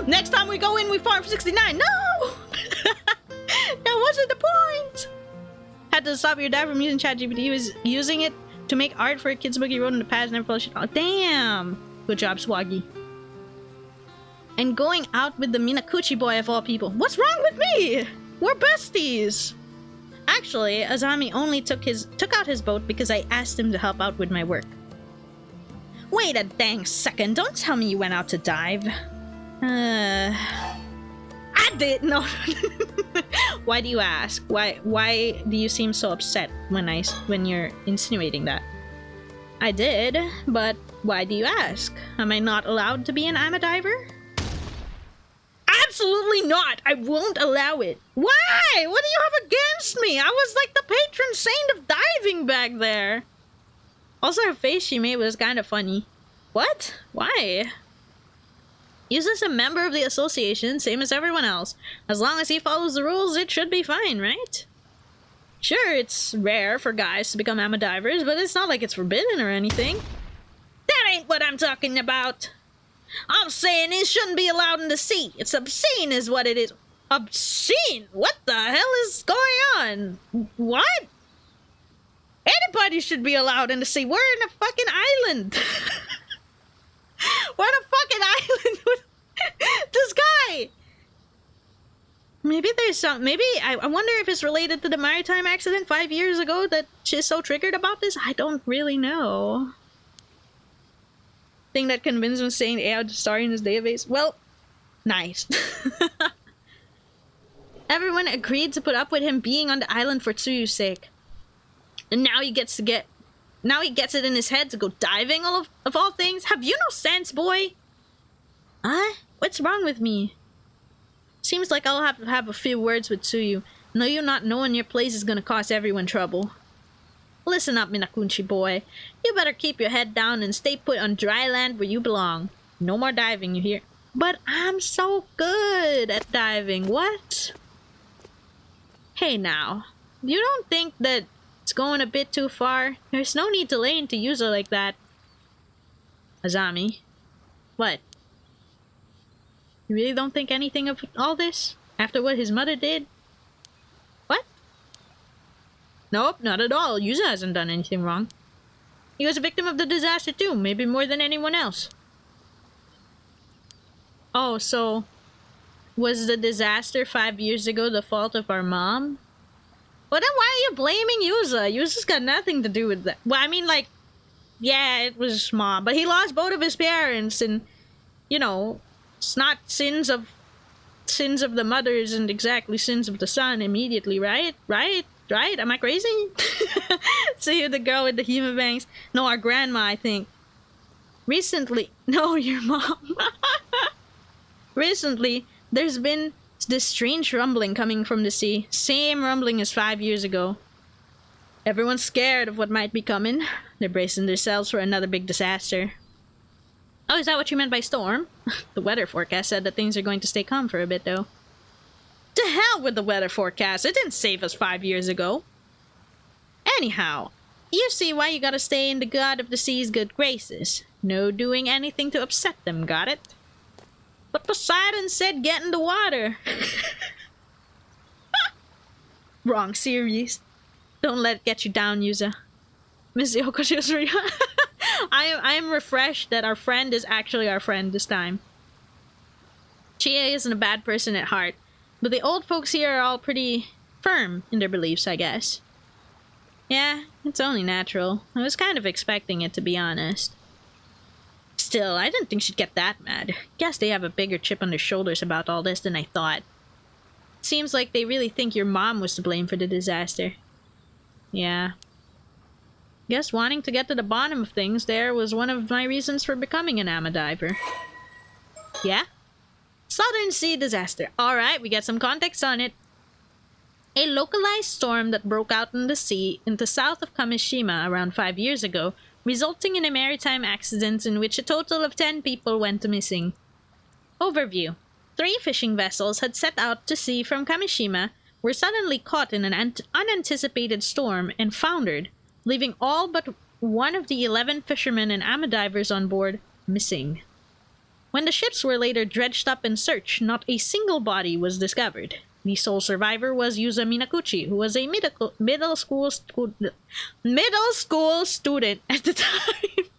Next time we go in, we farm 69. No! That wasn't the point! Had to stop your dive from using ChatGPT. He was using it to make art for a kid's book he wrote in the past. Never published it. Oh, damn! Good job, Swaggy. And going out with the Minakuchi boy of all people. What's wrong with me? We're besties! Actually, Azami only took out his boat because I asked him to help out with my work. Wait a dang second. Don't tell me you went out to dive. I did no. Why do you ask? Why do you seem so upset when you're insinuating that? I did, but why do you ask? Am I not allowed to be an Amadiver? Absolutely not! I won't allow it. Why? What do you have against me? I was like the patron saint of diving back there. Also, her face she made was kind of funny. What? Why? He's just a member of the association, same as everyone else. As long as he follows the rules, it should be fine, right? Sure, it's rare for guys to become Amadivers, but it's not like it's forbidden or anything. That ain't what I'm talking about! I'm saying it shouldn't be allowed in the sea. It's obscene is what it is. Obscene? What the hell is going on? What? Anybody should be allowed in the sea. We're in a fucking island. We're in a fucking island with this guy. Maybe there's some. Maybe I wonder if it's related to the maritime accident 5 years ago that she's so triggered about this. I don't really know. Thing that convinced him saying AI to star in his database. Well, nice. Everyone agreed to put up with him being on the island for Tsuyu's sake. And now he gets it in his head to go diving of all things. Have you no sense, boy? Huh? What's wrong with me? Seems like I'll have to have a few words with Tsuyu. No, you not knowing your place is gonna cause everyone trouble. Listen up, Minakunchi boy. You better keep your head down and stay put on dry land where you belong. No more diving, you hear? But I'm so good at diving. What? Hey now, you don't think that it's going a bit too far? There's no need to lay into Yuzo like that. Azami. What? You really don't think anything of all this? After what his mother did? What? Nope, not at all. Yuzo hasn't done anything wrong. He was a victim of the disaster too, maybe more than anyone else. Oh, so was the disaster 5 years ago the fault of our mom? Well, then why are you blaming Yuza? Yuza's got nothing to do with that. Well, I mean, like, yeah, it was his mom, but he lost both of his parents, and, you know, it's not sins of the mother isn't exactly sins of the son immediately, right? Right? Am I crazy? So you're the girl with the human bangs. No, our grandma, I think. Recently, no, your mom. Recently, there's been this strange rumbling coming from the sea. Same rumbling as 5 years ago. Everyone's scared of what might be coming. They're bracing themselves for another big disaster. Oh, is that what you meant by storm? The weather forecast said that things are going to stay calm for a bit, though. To hell with the weather forecast. It didn't save us 5 years ago. Anyhow, you see why you gotta stay in the god of the sea's good graces. No doing anything to upset them, got it? But Poseidon said get in the water. Wrong series. Don't let it get you down, Yuza. Miss Yoko Shizuri. I am refreshed that our friend is actually our friend this time. Chie isn't a bad person at heart, but the old folks here are all pretty firm in their beliefs, I guess. Yeah, it's only natural. I was kind of expecting it, to be honest. Still, I didn't think she'd get that mad. Guess they have a bigger chip on their shoulders about all this than I thought. It seems like they really think your mom was to blame for the disaster. Yeah. Guess wanting to get to the bottom of things there was one of my reasons for becoming an ama diver. Yeah? Southern Sea disaster. Alright, we got some context on it. A localized storm that broke out in the sea into south of Kamishima around 5 years ago, resulting in a maritime accident in which a total of 10 people went missing. Overview. 3 fishing vessels had set out to sea from Kamishima, were suddenly caught in an unanticipated storm and foundered, leaving all but one of the 11 fishermen and ama divers on board missing. When the ships were later dredged up and searched, not a single body was discovered. The sole survivor was Yuza Minakuchi, who was a middle school student at the time.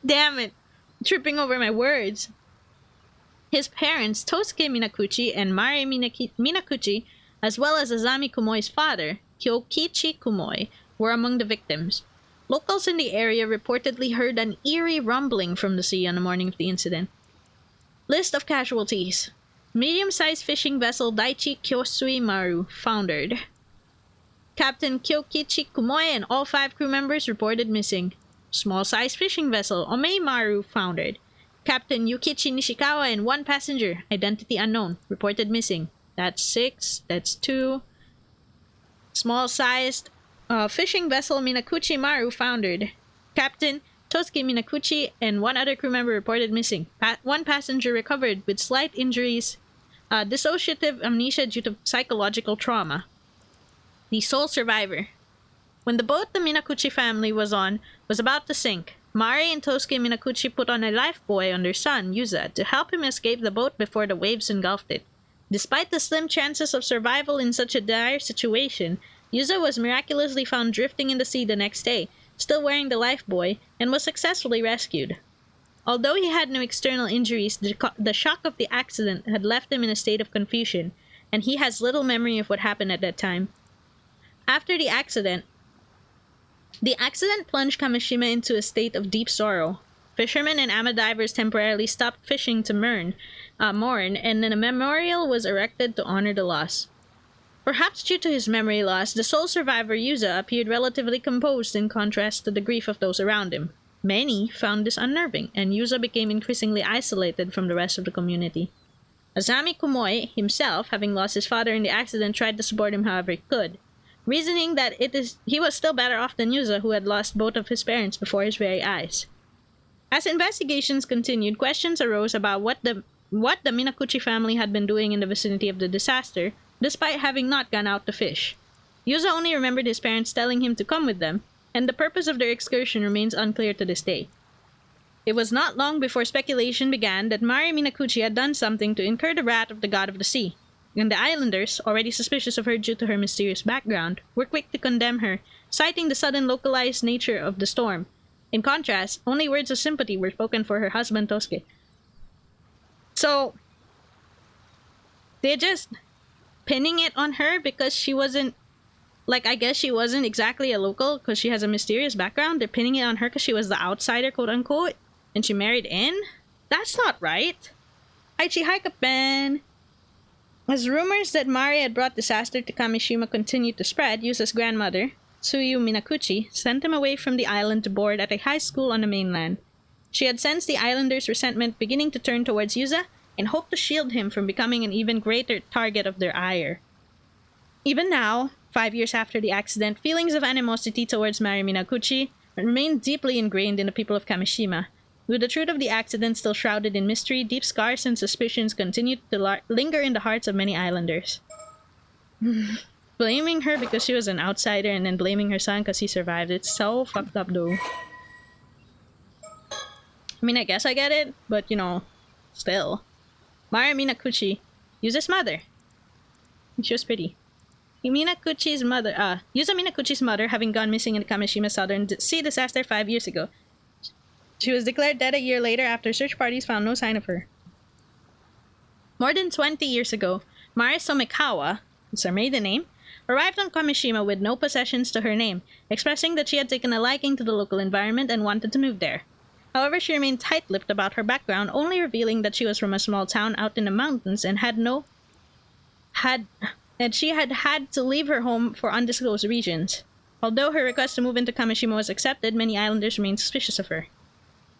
Damn it, tripping over my words. His parents, Tosuke Minakuchi and Mari Minakuchi, as well as Azami Kumoi's father, Kyokichi Kumoi, were among the victims. Locals in the area reportedly heard an eerie rumbling from the sea on the morning of the incident. List of casualties. Medium-sized fishing vessel Daichi Kyosui Maru foundered. Captain Kyokichi Kumoi and all 5 crew members reported missing. Small-sized fishing vessel Omei Maru foundered. Captain Yukichi Nishikawa and 1 passenger, identity unknown, reported missing. That's 6. That's 2. Small-sized fishing vessel Minakuchi Maru foundered. Captain Tosuke Minakuchi and 1 other crew member reported missing. 1 passenger recovered with slight injuries. Dissociative amnesia due to psychological trauma. The sole survivor. When the boat the Minakuchi family was on was about to sink, Mari and Tosuke Minakuchi put on a lifebuoy on their son, Yuza, to help him escape the boat before the waves engulfed it. Despite the slim chances of survival in such a dire situation, Yuza was miraculously found drifting in the sea the next day, still wearing the lifebuoy, and was successfully rescued. Although he had no external injuries, the shock of the accident had left him in a state of confusion. and he has little memory of what happened at that time. After the accident plunged Kamishima into a state of deep sorrow. Fishermen and ama divers temporarily stopped fishing to mourn, and then a memorial was erected to honor the loss. Perhaps due to his memory loss, the sole survivor Yuza appeared relatively composed in contrast to the grief of those around him. Many found this unnerving, and Yuza became increasingly isolated from the rest of the community. Azami Kumoi, himself, having lost his father in the accident, tried to support him however he could, reasoning that he was still better off than Yuza, who had lost both of his parents before his very eyes. As investigations continued, questions arose about what the Minakuchi family had been doing in the vicinity of the disaster, despite having not gone out to fish. Yuza only remembered his parents telling him to come with them, and the purpose of their excursion remains unclear to this day. It was not long before speculation began that Mari Minakuchi had done something to incur the wrath of the god of the sea, and the islanders, already suspicious of her due to her mysterious background, were quick to condemn her, citing the sudden localized nature of the storm. In contrast, only words of sympathy were spoken for her husband Tosuke. So, they're just pinning it on her because she wasn't, I guess she wasn't exactly a local because she has a mysterious background. They're pinning it on her because she was the outsider, quote unquote, and she married in? That's not right. Aichi Haikapen. As rumors that Mari had brought disaster to Kamishima continued to spread, Yusa's grandmother, Tsuyu Minakuchi, sent him away from the island to board at a high school on the mainland. She had sensed the islanders' resentment beginning to turn towards Yusa and hoped to shield him from becoming an even greater target of their ire. Even now, 5 years after the accident, feelings of animosity towards Mari Minakuchi remained deeply ingrained in the people of Kamishima. With the truth of the accident still shrouded in mystery, deep scars and suspicions continued to linger in the hearts of many islanders. Blaming her because she was an outsider and then blaming her son because he survived. It's so fucked up though. I mean, I guess I get it, but still. Mari Minakuchi, Yuza's mother. She was pretty. Yuza Minakuchi's mother, having gone missing in the Kamishima Southern Sea disaster 5 years ago. She was declared dead a year later after search parties found no sign of her. More than 20 years ago, Mari Somikawa, that's her maiden name, arrived on Kamishima with no possessions to her name, expressing that she had taken a liking to the local environment and wanted to move there. However, she remained tight-lipped about her background, only revealing that she was from a small town out in the mountains and she had had to leave her home for undisclosed reasons. Although her request to move into Kamishima was accepted, many islanders remained suspicious of her.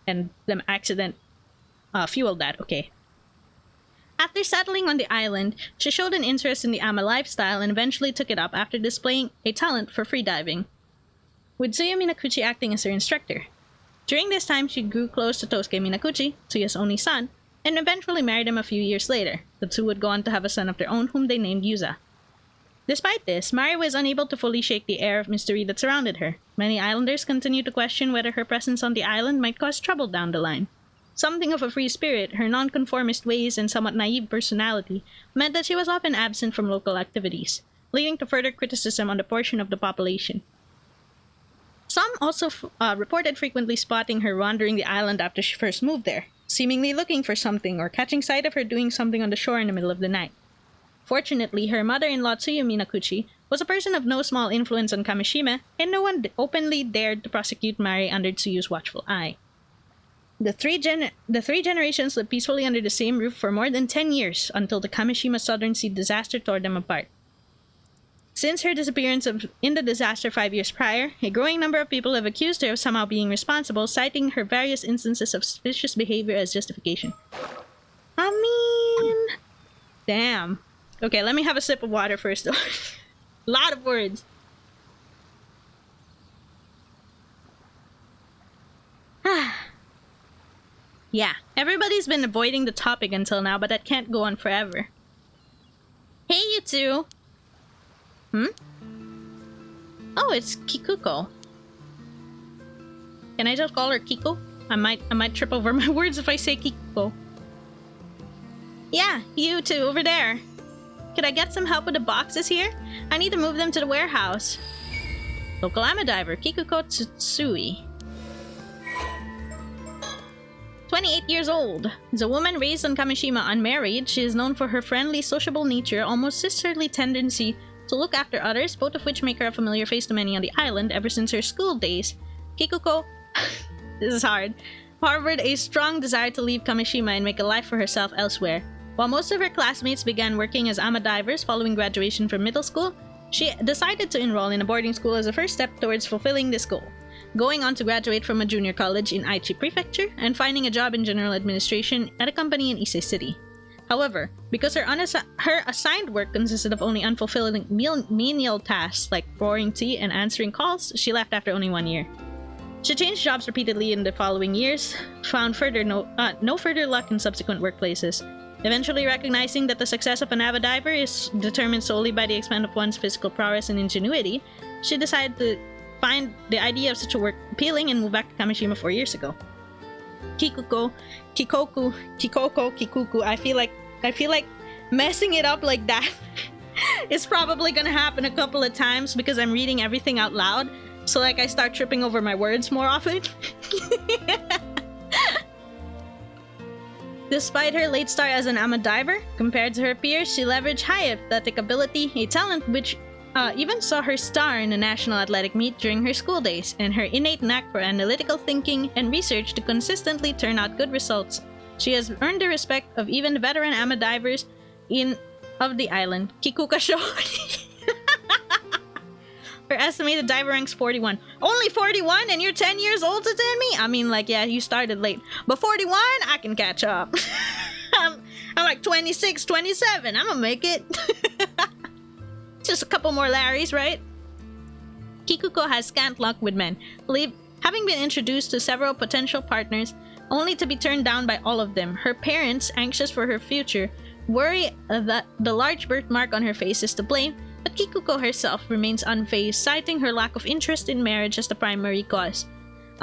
And the accident fueled that, okay. After settling on the island, she showed an interest in the ama lifestyle and eventually took it up after displaying a talent for freediving, with Tsuyu Minakuchi acting as her instructor. During this time, she grew close to Tosuke Minakuchi, Tsuyu's only son, and eventually married him a few years later. The two would go on to have a son of their own whom they named Yuza. Despite this, Mari was unable to fully shake the air of mystery that surrounded her. Many islanders continued to question whether her presence on the island might cause trouble down the line. Something of a free spirit, her nonconformist ways and somewhat naive personality meant that she was often absent from local activities, leading to further criticism on the portion of the population. Some also reported frequently spotting her wandering the island after she first moved there, seemingly looking for something or catching sight of her doing something on the shore in the middle of the night. Fortunately, her mother-in-law Tsuyu Minakuchi was a person of no small influence on Kamishima, and no one openly dared to prosecute Mari under Tsuyu's watchful eye. The three generations lived peacefully under the same roof for more than 10 years until the Kamishima Southern Sea disaster tore them apart. Since her disappearance in the disaster 5 years prior, a growing number of people have accused her of somehow being responsible, citing her various instances of suspicious behavior as justification. I mean... damn. Okay, let me have a sip of water first though. A lot of words. Yeah, everybody's been avoiding the topic until now, but that can't go on forever. Hey, you two! Oh, it's Kikuko. Can I just call her Kiko? I might trip over my words if I say Kikuko. Yeah, you two over there. Could I get some help with the boxes here? I need to move them to the warehouse. Local ama diver, Kikuko Tsutsui. 28 years old. As a woman raised on Kamishima unmarried, she is known for her friendly, sociable nature, almost sisterly tendency to look after others, both of which make her a familiar face to many on the island ever since her school days. Kikuko, this is hard, harbored a strong desire to leave Kamishima and make a life for herself elsewhere. While most of her classmates began working as ama divers following graduation from middle school, she decided to enroll in a boarding school as a first step towards fulfilling this goal, going on to graduate from a junior college in Aichi Prefecture and finding a job in general administration at a company in Ise City. However, because her assigned work consisted of only unfulfilling menial tasks like pouring tea and answering calls, she left after only 1 year. She changed jobs repeatedly in the following years, found no further luck in subsequent workplaces. Eventually recognizing that the success of an avid diver is determined solely by the extent of one's physical prowess and ingenuity, she decided to find the idea of such a work appealing and moved back to Kamishima 4 years ago. Kikuko, Kikuku. I feel like messing it up like that is probably gonna happen a couple of times because I'm reading everything out loud. So like I start tripping over my words more often. Despite her late start as an ama diver, compared to her peers, she leveraged high athletic ability, a talent which even saw her star in a national athletic meet during her school days, and her innate knack for analytical thinking and research to consistently turn out good results. She has earned the respect of even the veteran ama divers of the island. Kikuka Show. Her estimated diver ranks 41. Only 41 and you're 10 years older than me? I mean, like, yeah, you started late. But 41, I can catch up. I'm like 26, 27. I'm gonna make it. Just a couple more Larrys, right? Kikuko has scant luck with men, having been introduced to several potential partners, only to be turned down by all of them. Her parents, anxious for her future, worry that the large birthmark on her face is to blame, but Kikuko herself remains unfazed, citing her lack of interest in marriage as the primary cause.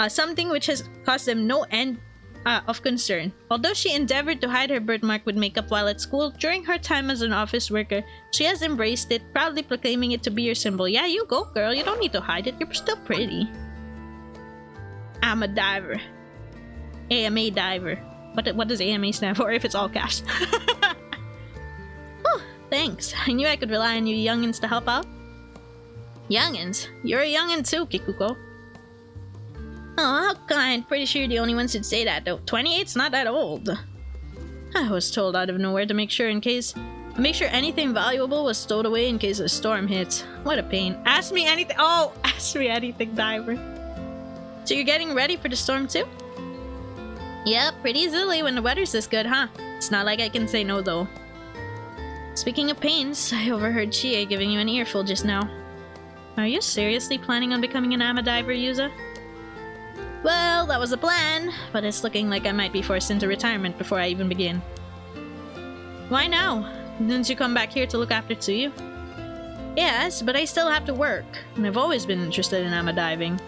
Something which has caused them no end of concern. Although she endeavored to hide her birthmark with makeup while at school, during her time as an office worker, she has embraced it, proudly proclaiming it to be her symbol. Yeah, you go, girl. You don't need to hide it. You're still pretty. I'm a diver. AMA diver. What does AMA stand for if it's all caps? Oh, thanks. I knew I could rely on you youngins to help out. Youngins? You're a youngin too, Kikuko. Oh, how kind. Pretty sure you're the only ones who'd say that, though. 28's not that old. I was told out of nowhere to make sure anything valuable was stowed away in case a storm hits. What a pain. Ask me anything. Oh, ask me anything, diver. So you're getting ready for the storm too? Yep, pretty easily when the weather's this good, huh? It's not like I can say no, though. Speaking of pains, I overheard Chie giving you an earful just now. Are you seriously planning on becoming an ama diver, Yuza? Well, that was the plan, but it's looking like I might be forced into retirement before I even begin. Why now? Didn't you come back here to look after Tsuyu? Yes, but I still have to work, and I've always been interested in ama diving.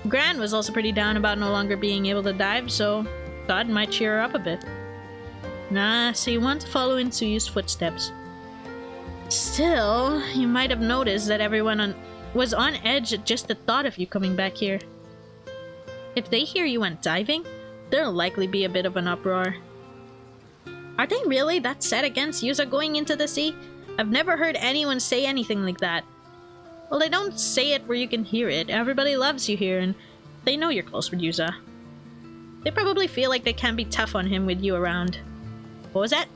Gran was also pretty down about no longer being able to dive, so thought it might cheer her up a bit. Nah, so you want to follow in Tsuyu's footsteps. Still, you might have noticed that everyone was on edge at just the thought of you coming back here. If they hear you went diving, there'll likely be a bit of an uproar. Are they really that set against Yuza going into the sea? I've never heard anyone say anything like that. Well, they don't say it where you can hear it. Everybody loves you here, and they know you're close with Yuza. They probably feel like they can't be tough on him with you around. What was that?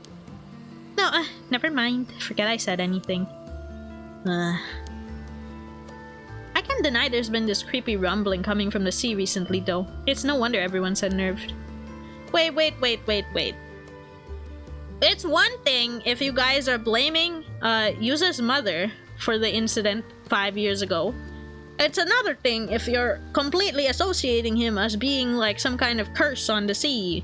No, never mind. Forget I said anything. I can't deny there's been this creepy rumbling coming from the sea recently, though. It's no wonder everyone's unnerved. Wait. It's one thing if you guys are blaming Yuza's mother for the incident 5 years ago. It's another thing if you're completely associating him as being like some kind of curse on the sea.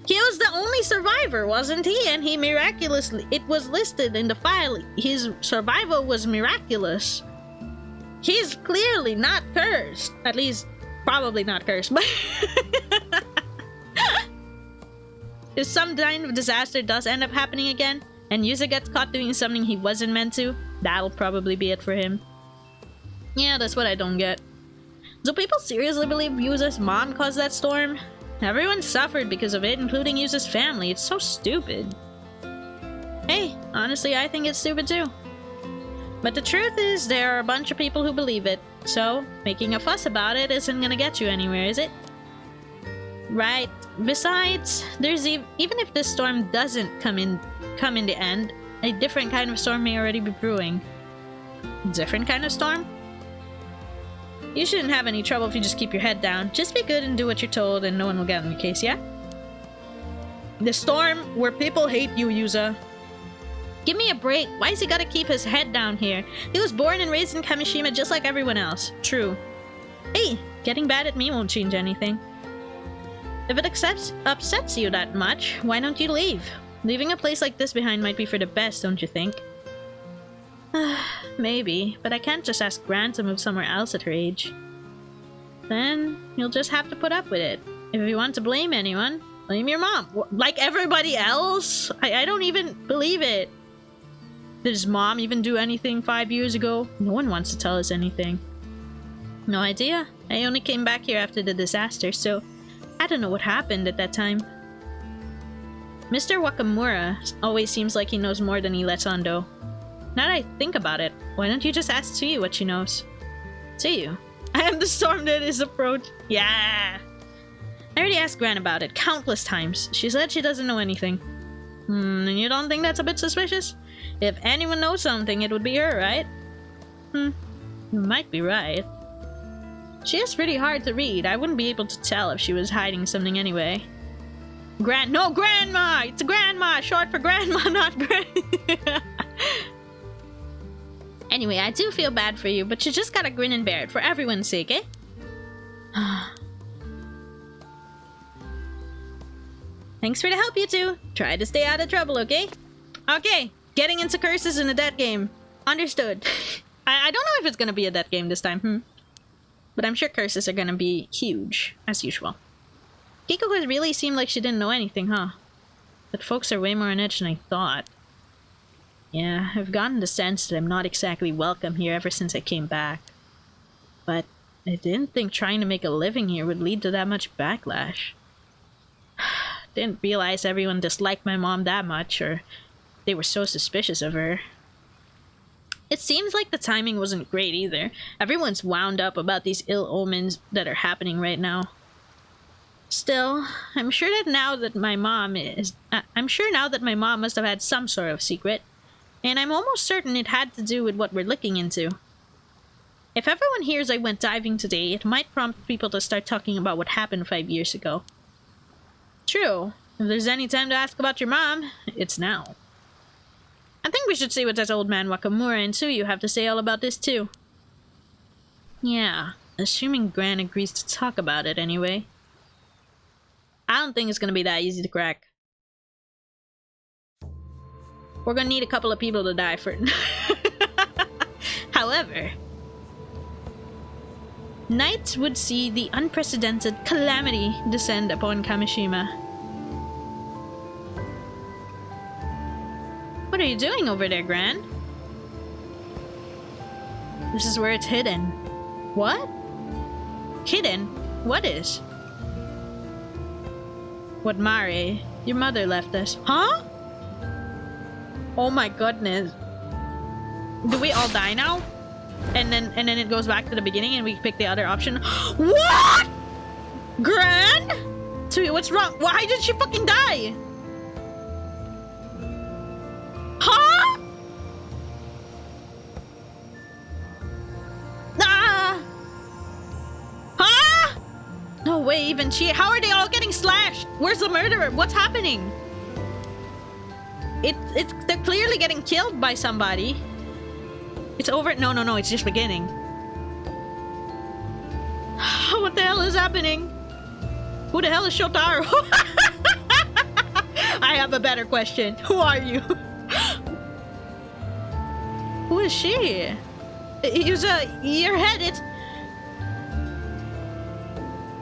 He was the only survivor, wasn't he? And he miraculously, it was listed in the file, his survival was miraculous. He's clearly not cursed. At least, probably not cursed, but if some kind of disaster does end up happening again, and Yuza gets caught doing something he wasn't meant to, that'll probably be it for him. Yeah, that's what I don't get. Do people seriously believe Yuza's mom caused that storm? Everyone suffered because of it, including Yuza's family. It's so stupid. Hey, honestly, I think it's stupid too. But the truth is, there are a bunch of people who believe it. So, making a fuss about it isn't gonna get you anywhere, is it? Right. Besides, there's even if this storm doesn't come in the end, a different kind of storm may already be brewing. Different kind of storm? You shouldn't have any trouble if you just keep your head down. Just be good and do what you're told and no one will get in your case, yeah? The storm where people hate you, Yuza. Give me a break. Why has he gotta keep his head down here? He was born and raised in Kamishima just like everyone else. True. Hey, getting bad at me won't change anything. If it upsets you that much, why don't you leave? Leaving a place like this behind might be for the best, don't you think? Maybe, but I can't just ask Gran to move somewhere else at her age. Then, you'll just have to put up with it. If you want to blame anyone, blame your mom. Like everybody else? I don't even believe it. Did his mom even do anything 5 years ago? No one wants to tell us anything. No idea. I only came back here after the disaster, so I don't know what happened at that time. Mr. Wakamura always seems like he knows more than he lets on, though. Now that I think about it, why don't you just ask Tsuyu what she knows? Tsuyu? I am the storm that is approached. Yeah! I already asked Gran about it countless times. She said she doesn't know anything. And you don't think that's a bit suspicious? If anyone knows something, it would be her, right? You might be right. She is pretty hard to read. I wouldn't be able to tell if she was hiding something anyway. No, Grandma! It's Grandma! Short for Grandma, not Gran. Anyway, I do feel bad for you, but you just gotta grin and bear it for everyone's sake, eh? Thanks for the help, you two. Try to stay out of trouble, okay? Okay, getting into curses in a death game. Understood. I don't know if it's gonna be a death game this time, But I'm sure curses are gonna be huge, as usual. Kikuko really seemed like she didn't know anything, huh? But folks are way more on edge than I thought. Yeah, I've gotten the sense that I'm not exactly welcome here ever since I came back. But I didn't think trying to make a living here would lead to that much backlash. Didn't realize everyone disliked my mom that much, or they were so suspicious of her. It seems like the timing wasn't great either. Everyone's wound up about these ill omens that are happening right now. Still, I'm sure now that my mom must have had some sort of secret. And I'm almost certain it had to do with what we're looking into. If everyone hears I went diving today, it might prompt people to start talking about what happened 5 years ago. True. If there's any time to ask about your mom, it's now. I think we should see what that old man Wakamura and Tsuyu have to say all about this too. Yeah, assuming Gran agrees to talk about it anyway. I don't think it's gonna be that easy to crack. We're gonna need a couple of people to die for it. However, night would see the unprecedented calamity descend upon Kamishima. What are you doing over there, Gran? This is where it's hidden. What? Hidden? What is? What Mare, your mother left us. Huh? Oh my goodness. Do we all die now? And then it goes back to the beginning and we pick the other option. What? Gran? So what's wrong? Why did she fucking die? Huh? Ah! Huh? No way, even she. How are they all getting slashed? Where's the murderer? What's happening? They're clearly getting killed by somebody. It's over. No, it's just beginning. What the hell is happening? Who the hell is Shotaro? I have a better question. Who are you? Who is she? Your head,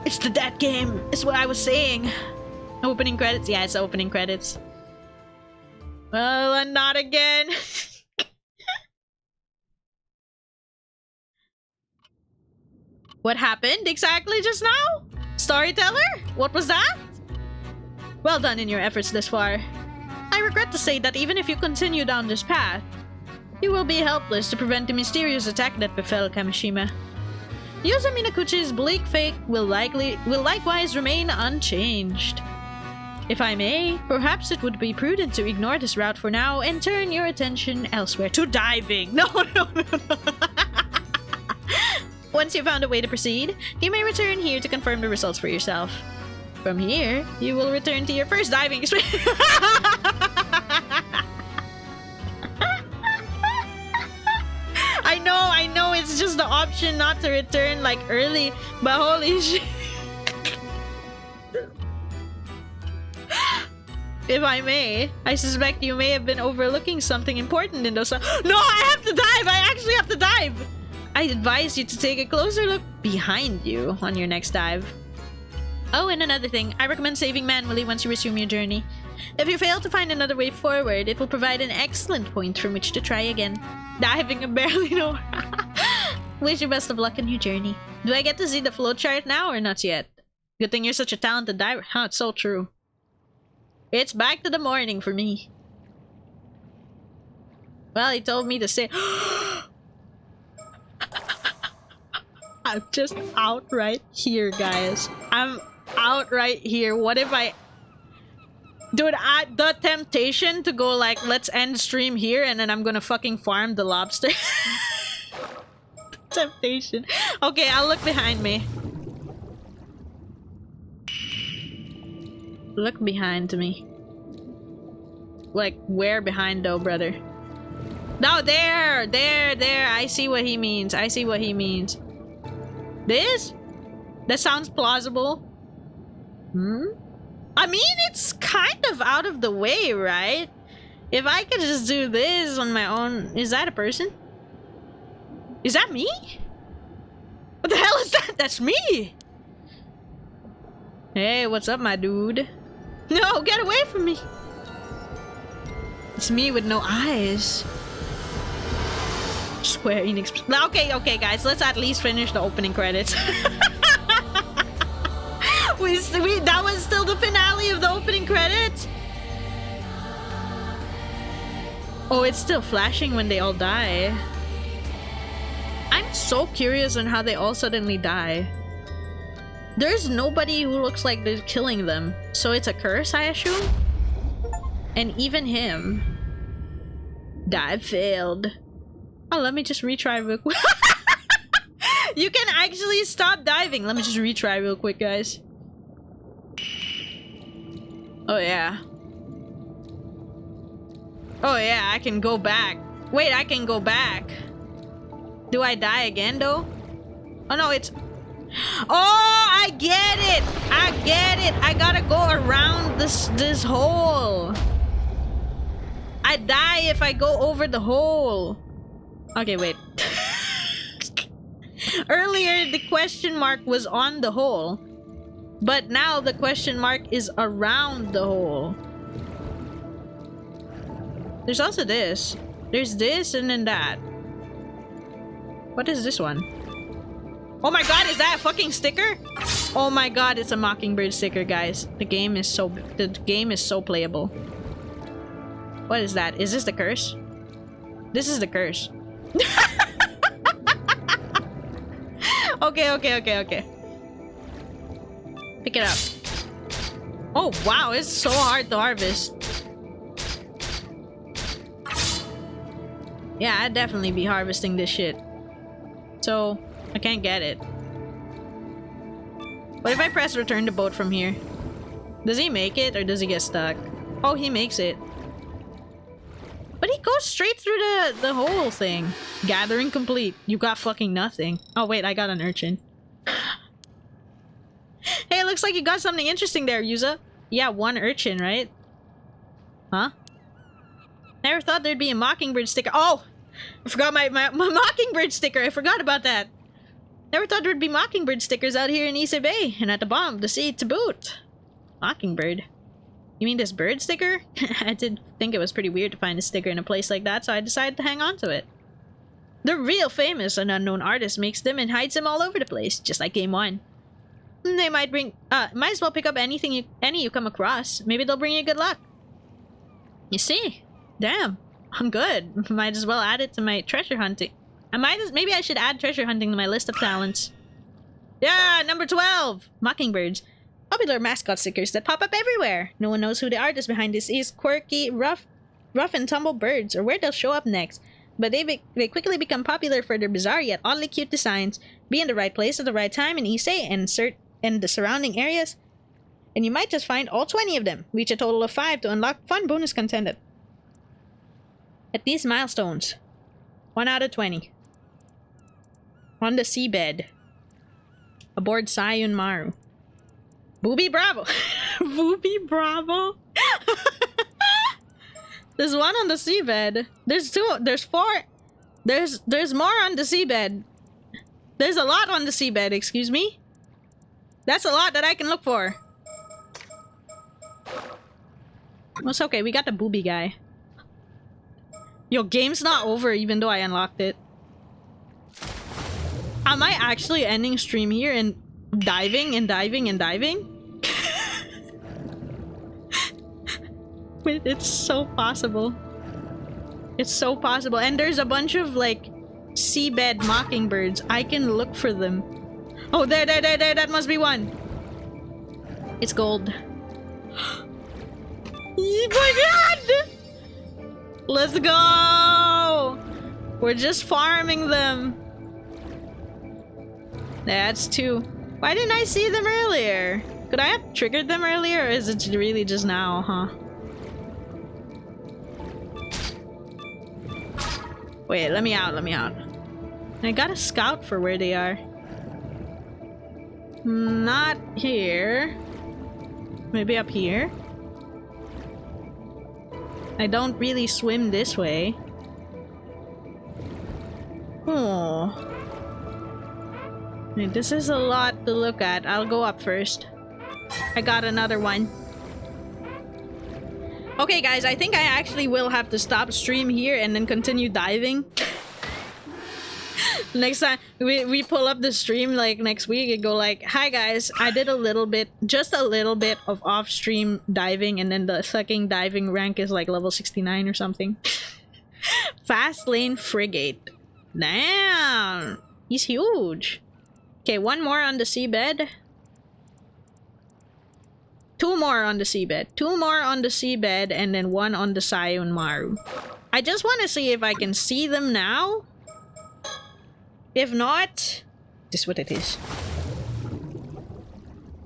it's the dead game. It's what I was saying. Opening credits? Yeah, it's opening credits. Well, and not again. What happened exactly just now? Storyteller? What was that? Well done in your efforts this far. I regret to say that even if you continue down this path, you will be helpless to prevent the mysterious attack that befell Kamishima. Yuzo Minakuchi's bleak fate will likewise remain unchanged. If I may, perhaps it would be prudent to ignore this route for now and turn your attention elsewhere. To diving! No. Once you've found a way to proceed, you may return here to confirm the results for yourself. From here, you will return to your first diving experience. I know, it's just the option not to return like early, but holy shit. If I may, I suspect you may have been overlooking something important in those. No, I have to dive! I actually have to dive! I advise you to take a closer look behind you on your next dive. Oh, and another thing, I recommend saving manually once you resume your journey. If you fail to find another way forward, it will provide an excellent point from which to try again. Diving and barely know. Wish you best of luck in your journey. Do I get to see the flowchart now or not yet? Good thing you're such a talented diver. Huh, it's so true. It's back to the morning for me. Well, he told me to say. I'm just out right here, guys. I'm out right here. What if I... Dude, the temptation to go like, let's end stream here and then I'm gonna fucking farm the lobster. Temptation. Okay, I'll look behind me. Look behind me. Like, where behind though, brother? No, there! I see what he means. I see what he means. This? That sounds plausible. Hmm? I mean, it's kind of out of the way, right? If I could just do this on my own... Is that a person? Is that me? What the hell is that? That's me! Hey, what's up, my dude? No, get away from me! It's me with no eyes. Square Enix... Okay, guys, let's at least finish the opening credits. That was still the finale of the opening credits? Oh, it's still flashing when they all die. I'm so curious on how they all suddenly die. There's nobody who looks like they're killing them. So it's a curse, I assume? And even him. Dive failed. Oh, let me just retry real quick. You can actually stop diving. Let me just retry real quick, guys. Oh, yeah. Oh, yeah, I can go back. Wait, I can go back. Do I die again, though? Oh, no, it's... Oh, I get it! I get it! I gotta go around this hole. I die if I go over the hole. Okay, wait. Earlier, the question mark was on the hole. But now the question mark is around the hole. There's also this. There's this and then that. What is this one? Oh my god, is that a fucking sticker? Oh my god, it's a Mockingbird sticker, guys. The game is so playable. What is that? Is this the curse? This is the curse. Okay. Pick it up. Oh wow, it's so hard to harvest. Yeah, I'd definitely be harvesting this shit. So, I can't get it. What if I press return to boat from here? Does he make it or does he get stuck? Oh, he makes it. But he goes straight through the whole thing. Gathering complete. You got fucking nothing. Oh wait, I got an urchin. Hey, it looks like you got something interesting there, Yuza. Yeah, one urchin, right? Huh? Never thought there'd be a Mockingbird sticker. Oh! I forgot my Mockingbird sticker. I forgot about that. Never thought there'd be Mockingbird stickers out here in Ise Bay and at the bottom of the sea to boot. Mockingbird? You mean this bird sticker? I did think it was pretty weird to find a sticker in a place like that, so I decided to hang on to it. The real famous and unknown artist makes them and hides them all over the place, just like Game 1. They might bring... might as well pick up any you come across. Maybe they'll bring you good luck. You see? Damn. I'm good. Might as well add it to my treasure hunting. Maybe I should add treasure hunting to my list of talents. Yeah, number 12! Mockingbirds. Popular mascot stickers that pop up everywhere. No one knows who the artist behind this is. Quirky, rough and tumble birds, or where they'll show up next. But they quickly become popular for their bizarre yet oddly cute designs. Be in the right place at the right time in Issei and the surrounding areas, and you might just find all 20 of them. Reach a total of 5 to unlock fun bonus content. At these milestones. 1 out of 20. On the seabed. Aboard Sayun Maru. Booby Bravo! Booby Bravo? There's 1 on the seabed. There's 2. There's 4. There's more on the seabed. There's a lot on the seabed, excuse me. That's a lot that I can look for. Well, it's okay, we got the booby guy. Yo, game's not over even though I unlocked it. Am I actually ending stream here and diving and diving and diving? Wait, it's so possible. It's so possible. And there's a bunch of like seabed mockingbirds. I can look for them. Oh, there, that must be one. It's gold. Oh my god! Let's go! We're just farming them. That's 2. Why didn't I see them earlier? Could I have triggered them earlier, or is it really just now, huh? Wait, let me out, let me out. I gotta scout for where they are. Not here. Maybe up here? I don't really swim this way. Oh. Wait, this is a lot to look at. I'll go up first. I got another one. Okay guys, I think I actually will have to stop stream here and then continue diving. Next time we pull up the stream like next week and go like, hi guys, I did a little bit, just a little bit of off-stream diving, and then the fucking diving rank is like level 69 or something. Fast lane frigate. Damn, he's huge. Okay, 1 more on the seabed. 2 more on the seabed. 2 more on the seabed, and then 1 on the Sayun Maru. I just want to see if I can see them now. If not, this is what it is.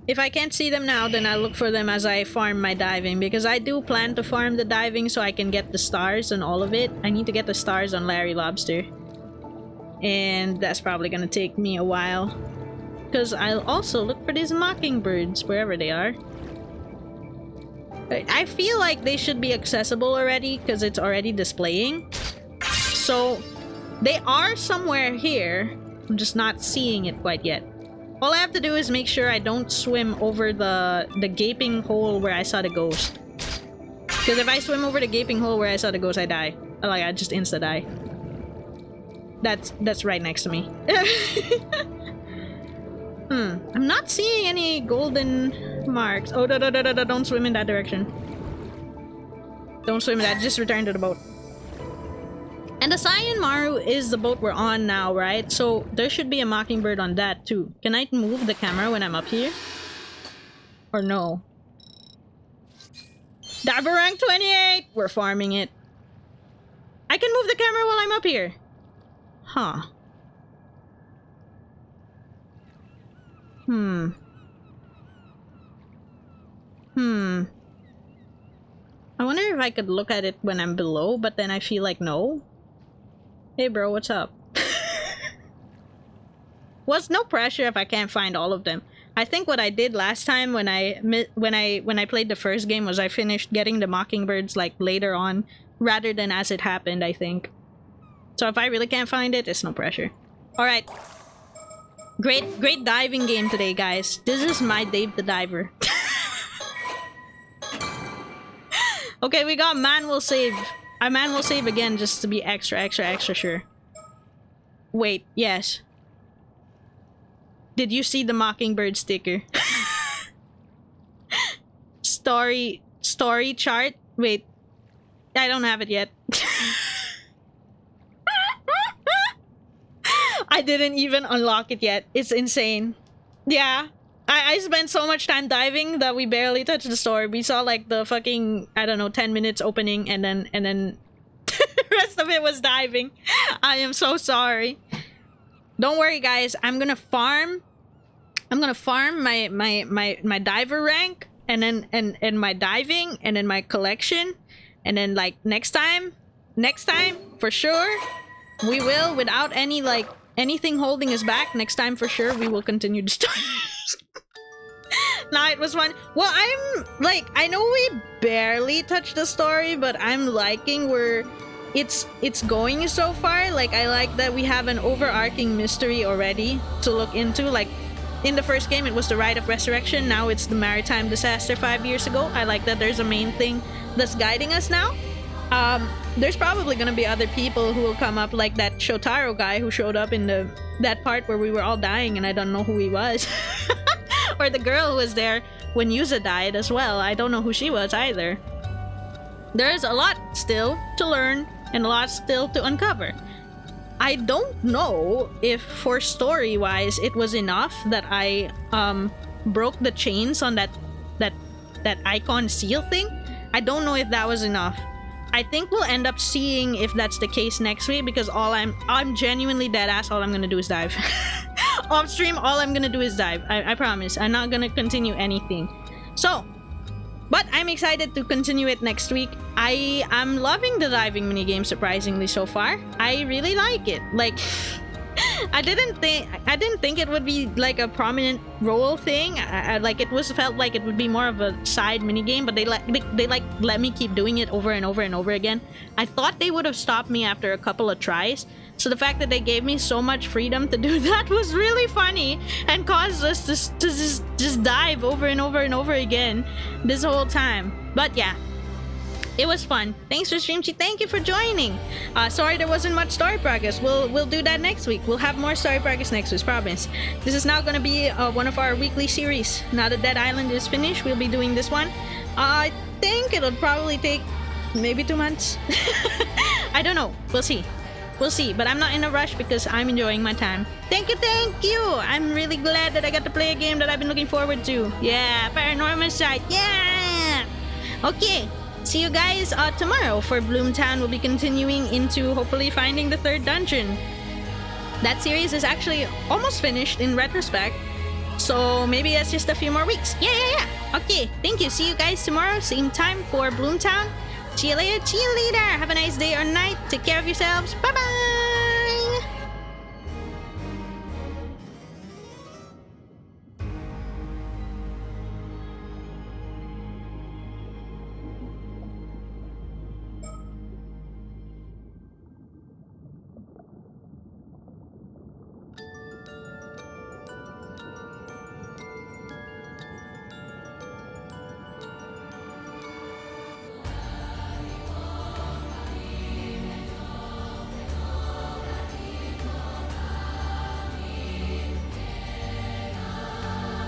If I can't see them now, then I'll look for them as I farm my diving, because I do plan to farm the diving so I can get the stars and all of it. I need to get the stars on Larry Lobster. And that's probably gonna take me a while. Because I'll also look for these mockingbirds, wherever they are. I feel like they should be accessible already, because it's already displaying. So, they are somewhere here. I'm just not seeing it quite yet. All I have to do is make sure I don't swim over the gaping hole where I saw the ghost. Because if I swim over the gaping hole where I saw the ghost, I die. Like, I just insta-die. That's right next to me. I'm not seeing any golden marks. Oh, don't swim in that direction. Don't swim in that, just return to the boat. And the Sayun Maru is the boat we're on now, right? So there should be a mockingbird on that too. Can I move the camera when I'm up here? Or no? Diver rank 28! We're farming it. I can move the camera while I'm up here. Huh. I wonder if I could look at it when I'm below, but then I feel like no. Hey bro, what's up? Well, no pressure if I can't find all of them. I think what I did last time when I played the first game was I finished getting the mockingbirds like later on rather than as it happened, I think. So if I really can't find it, it's no pressure. All right. Great diving game today, guys. This is my Dave the Diver. Okay, we got man will save. Man will save again just to be extra sure. Wait, yes. Did you see the Mockingbird sticker? Story chart? Wait. I don't have it yet. I didn't even unlock it yet. It's insane. Yeah. I spent so much time diving that we barely touched the story. We saw like the fucking, I don't know, 10 minutes opening and then the rest of it was diving. I am so sorry. Don't worry guys, I'm gonna farm my diver rank and then my diving and then my collection, and then like next time for sure we will, without any like anything holding us back, next time for sure we will continue the story. Nah, it was fun. Well, I'm like, I know we barely touched the story, but I'm liking where it's going so far. Like, I like that we have an overarching mystery already to look into. Like, in the first game, it was the Rite of Resurrection. Now it's the maritime disaster 5 years ago. I like that there's a main thing that's guiding us now. There's probably gonna be other people who will come up, like that Shotaro guy who showed up in that part where we were all dying and I don't know who he was. Or the girl who was there when Yuza died as well. I don't know who she was either. There's a lot still to learn and a lot still to uncover. I don't know if for story-wise it was enough that I broke the chains on that icon seal thing. I don't know if that was enough. I think we'll end up seeing if that's the case next week, because I'm genuinely dead ass. All I'm gonna do is dive. Off stream, all I'm gonna do is dive. I promise. I'm not gonna continue anything. So, but I'm excited to continue it next week. I'm loving the diving minigame surprisingly so far. I really like it. Like, I didn't think it would be like a prominent role thing. Like it felt like it would be more of a side minigame, but they let me keep doing it over and over and over again. I thought they would have stopped me after a couple of tries. So the fact that they gave me so much freedom to do that was really funny and caused us to just dive over and over and over again this whole time. But yeah, it was fun. Thanks for Streamchi. Thank you for joining. Sorry there wasn't much story progress. We'll do that next week. We'll have more story progress next week, promise. This is now gonna be one of our weekly series. Now that Dead Island is finished, we'll be doing this one. I think it'll probably take maybe 2 months. I don't know. We'll see. We'll see, but I'm not in a rush because I'm enjoying my time. Thank you! I'm really glad that I got to play a game that I've been looking forward to. Yeah, Paranormasight, yeah! Okay, see you guys tomorrow for Bloomtown. We'll be continuing into hopefully finding the 3rd dungeon. That series is actually almost finished in retrospect, so maybe that's just a few more weeks. Yeah. Okay, thank you. See you guys tomorrow, same time for Bloomtown. See you later. Have a nice day or night. Take care of yourselves. Bye-bye.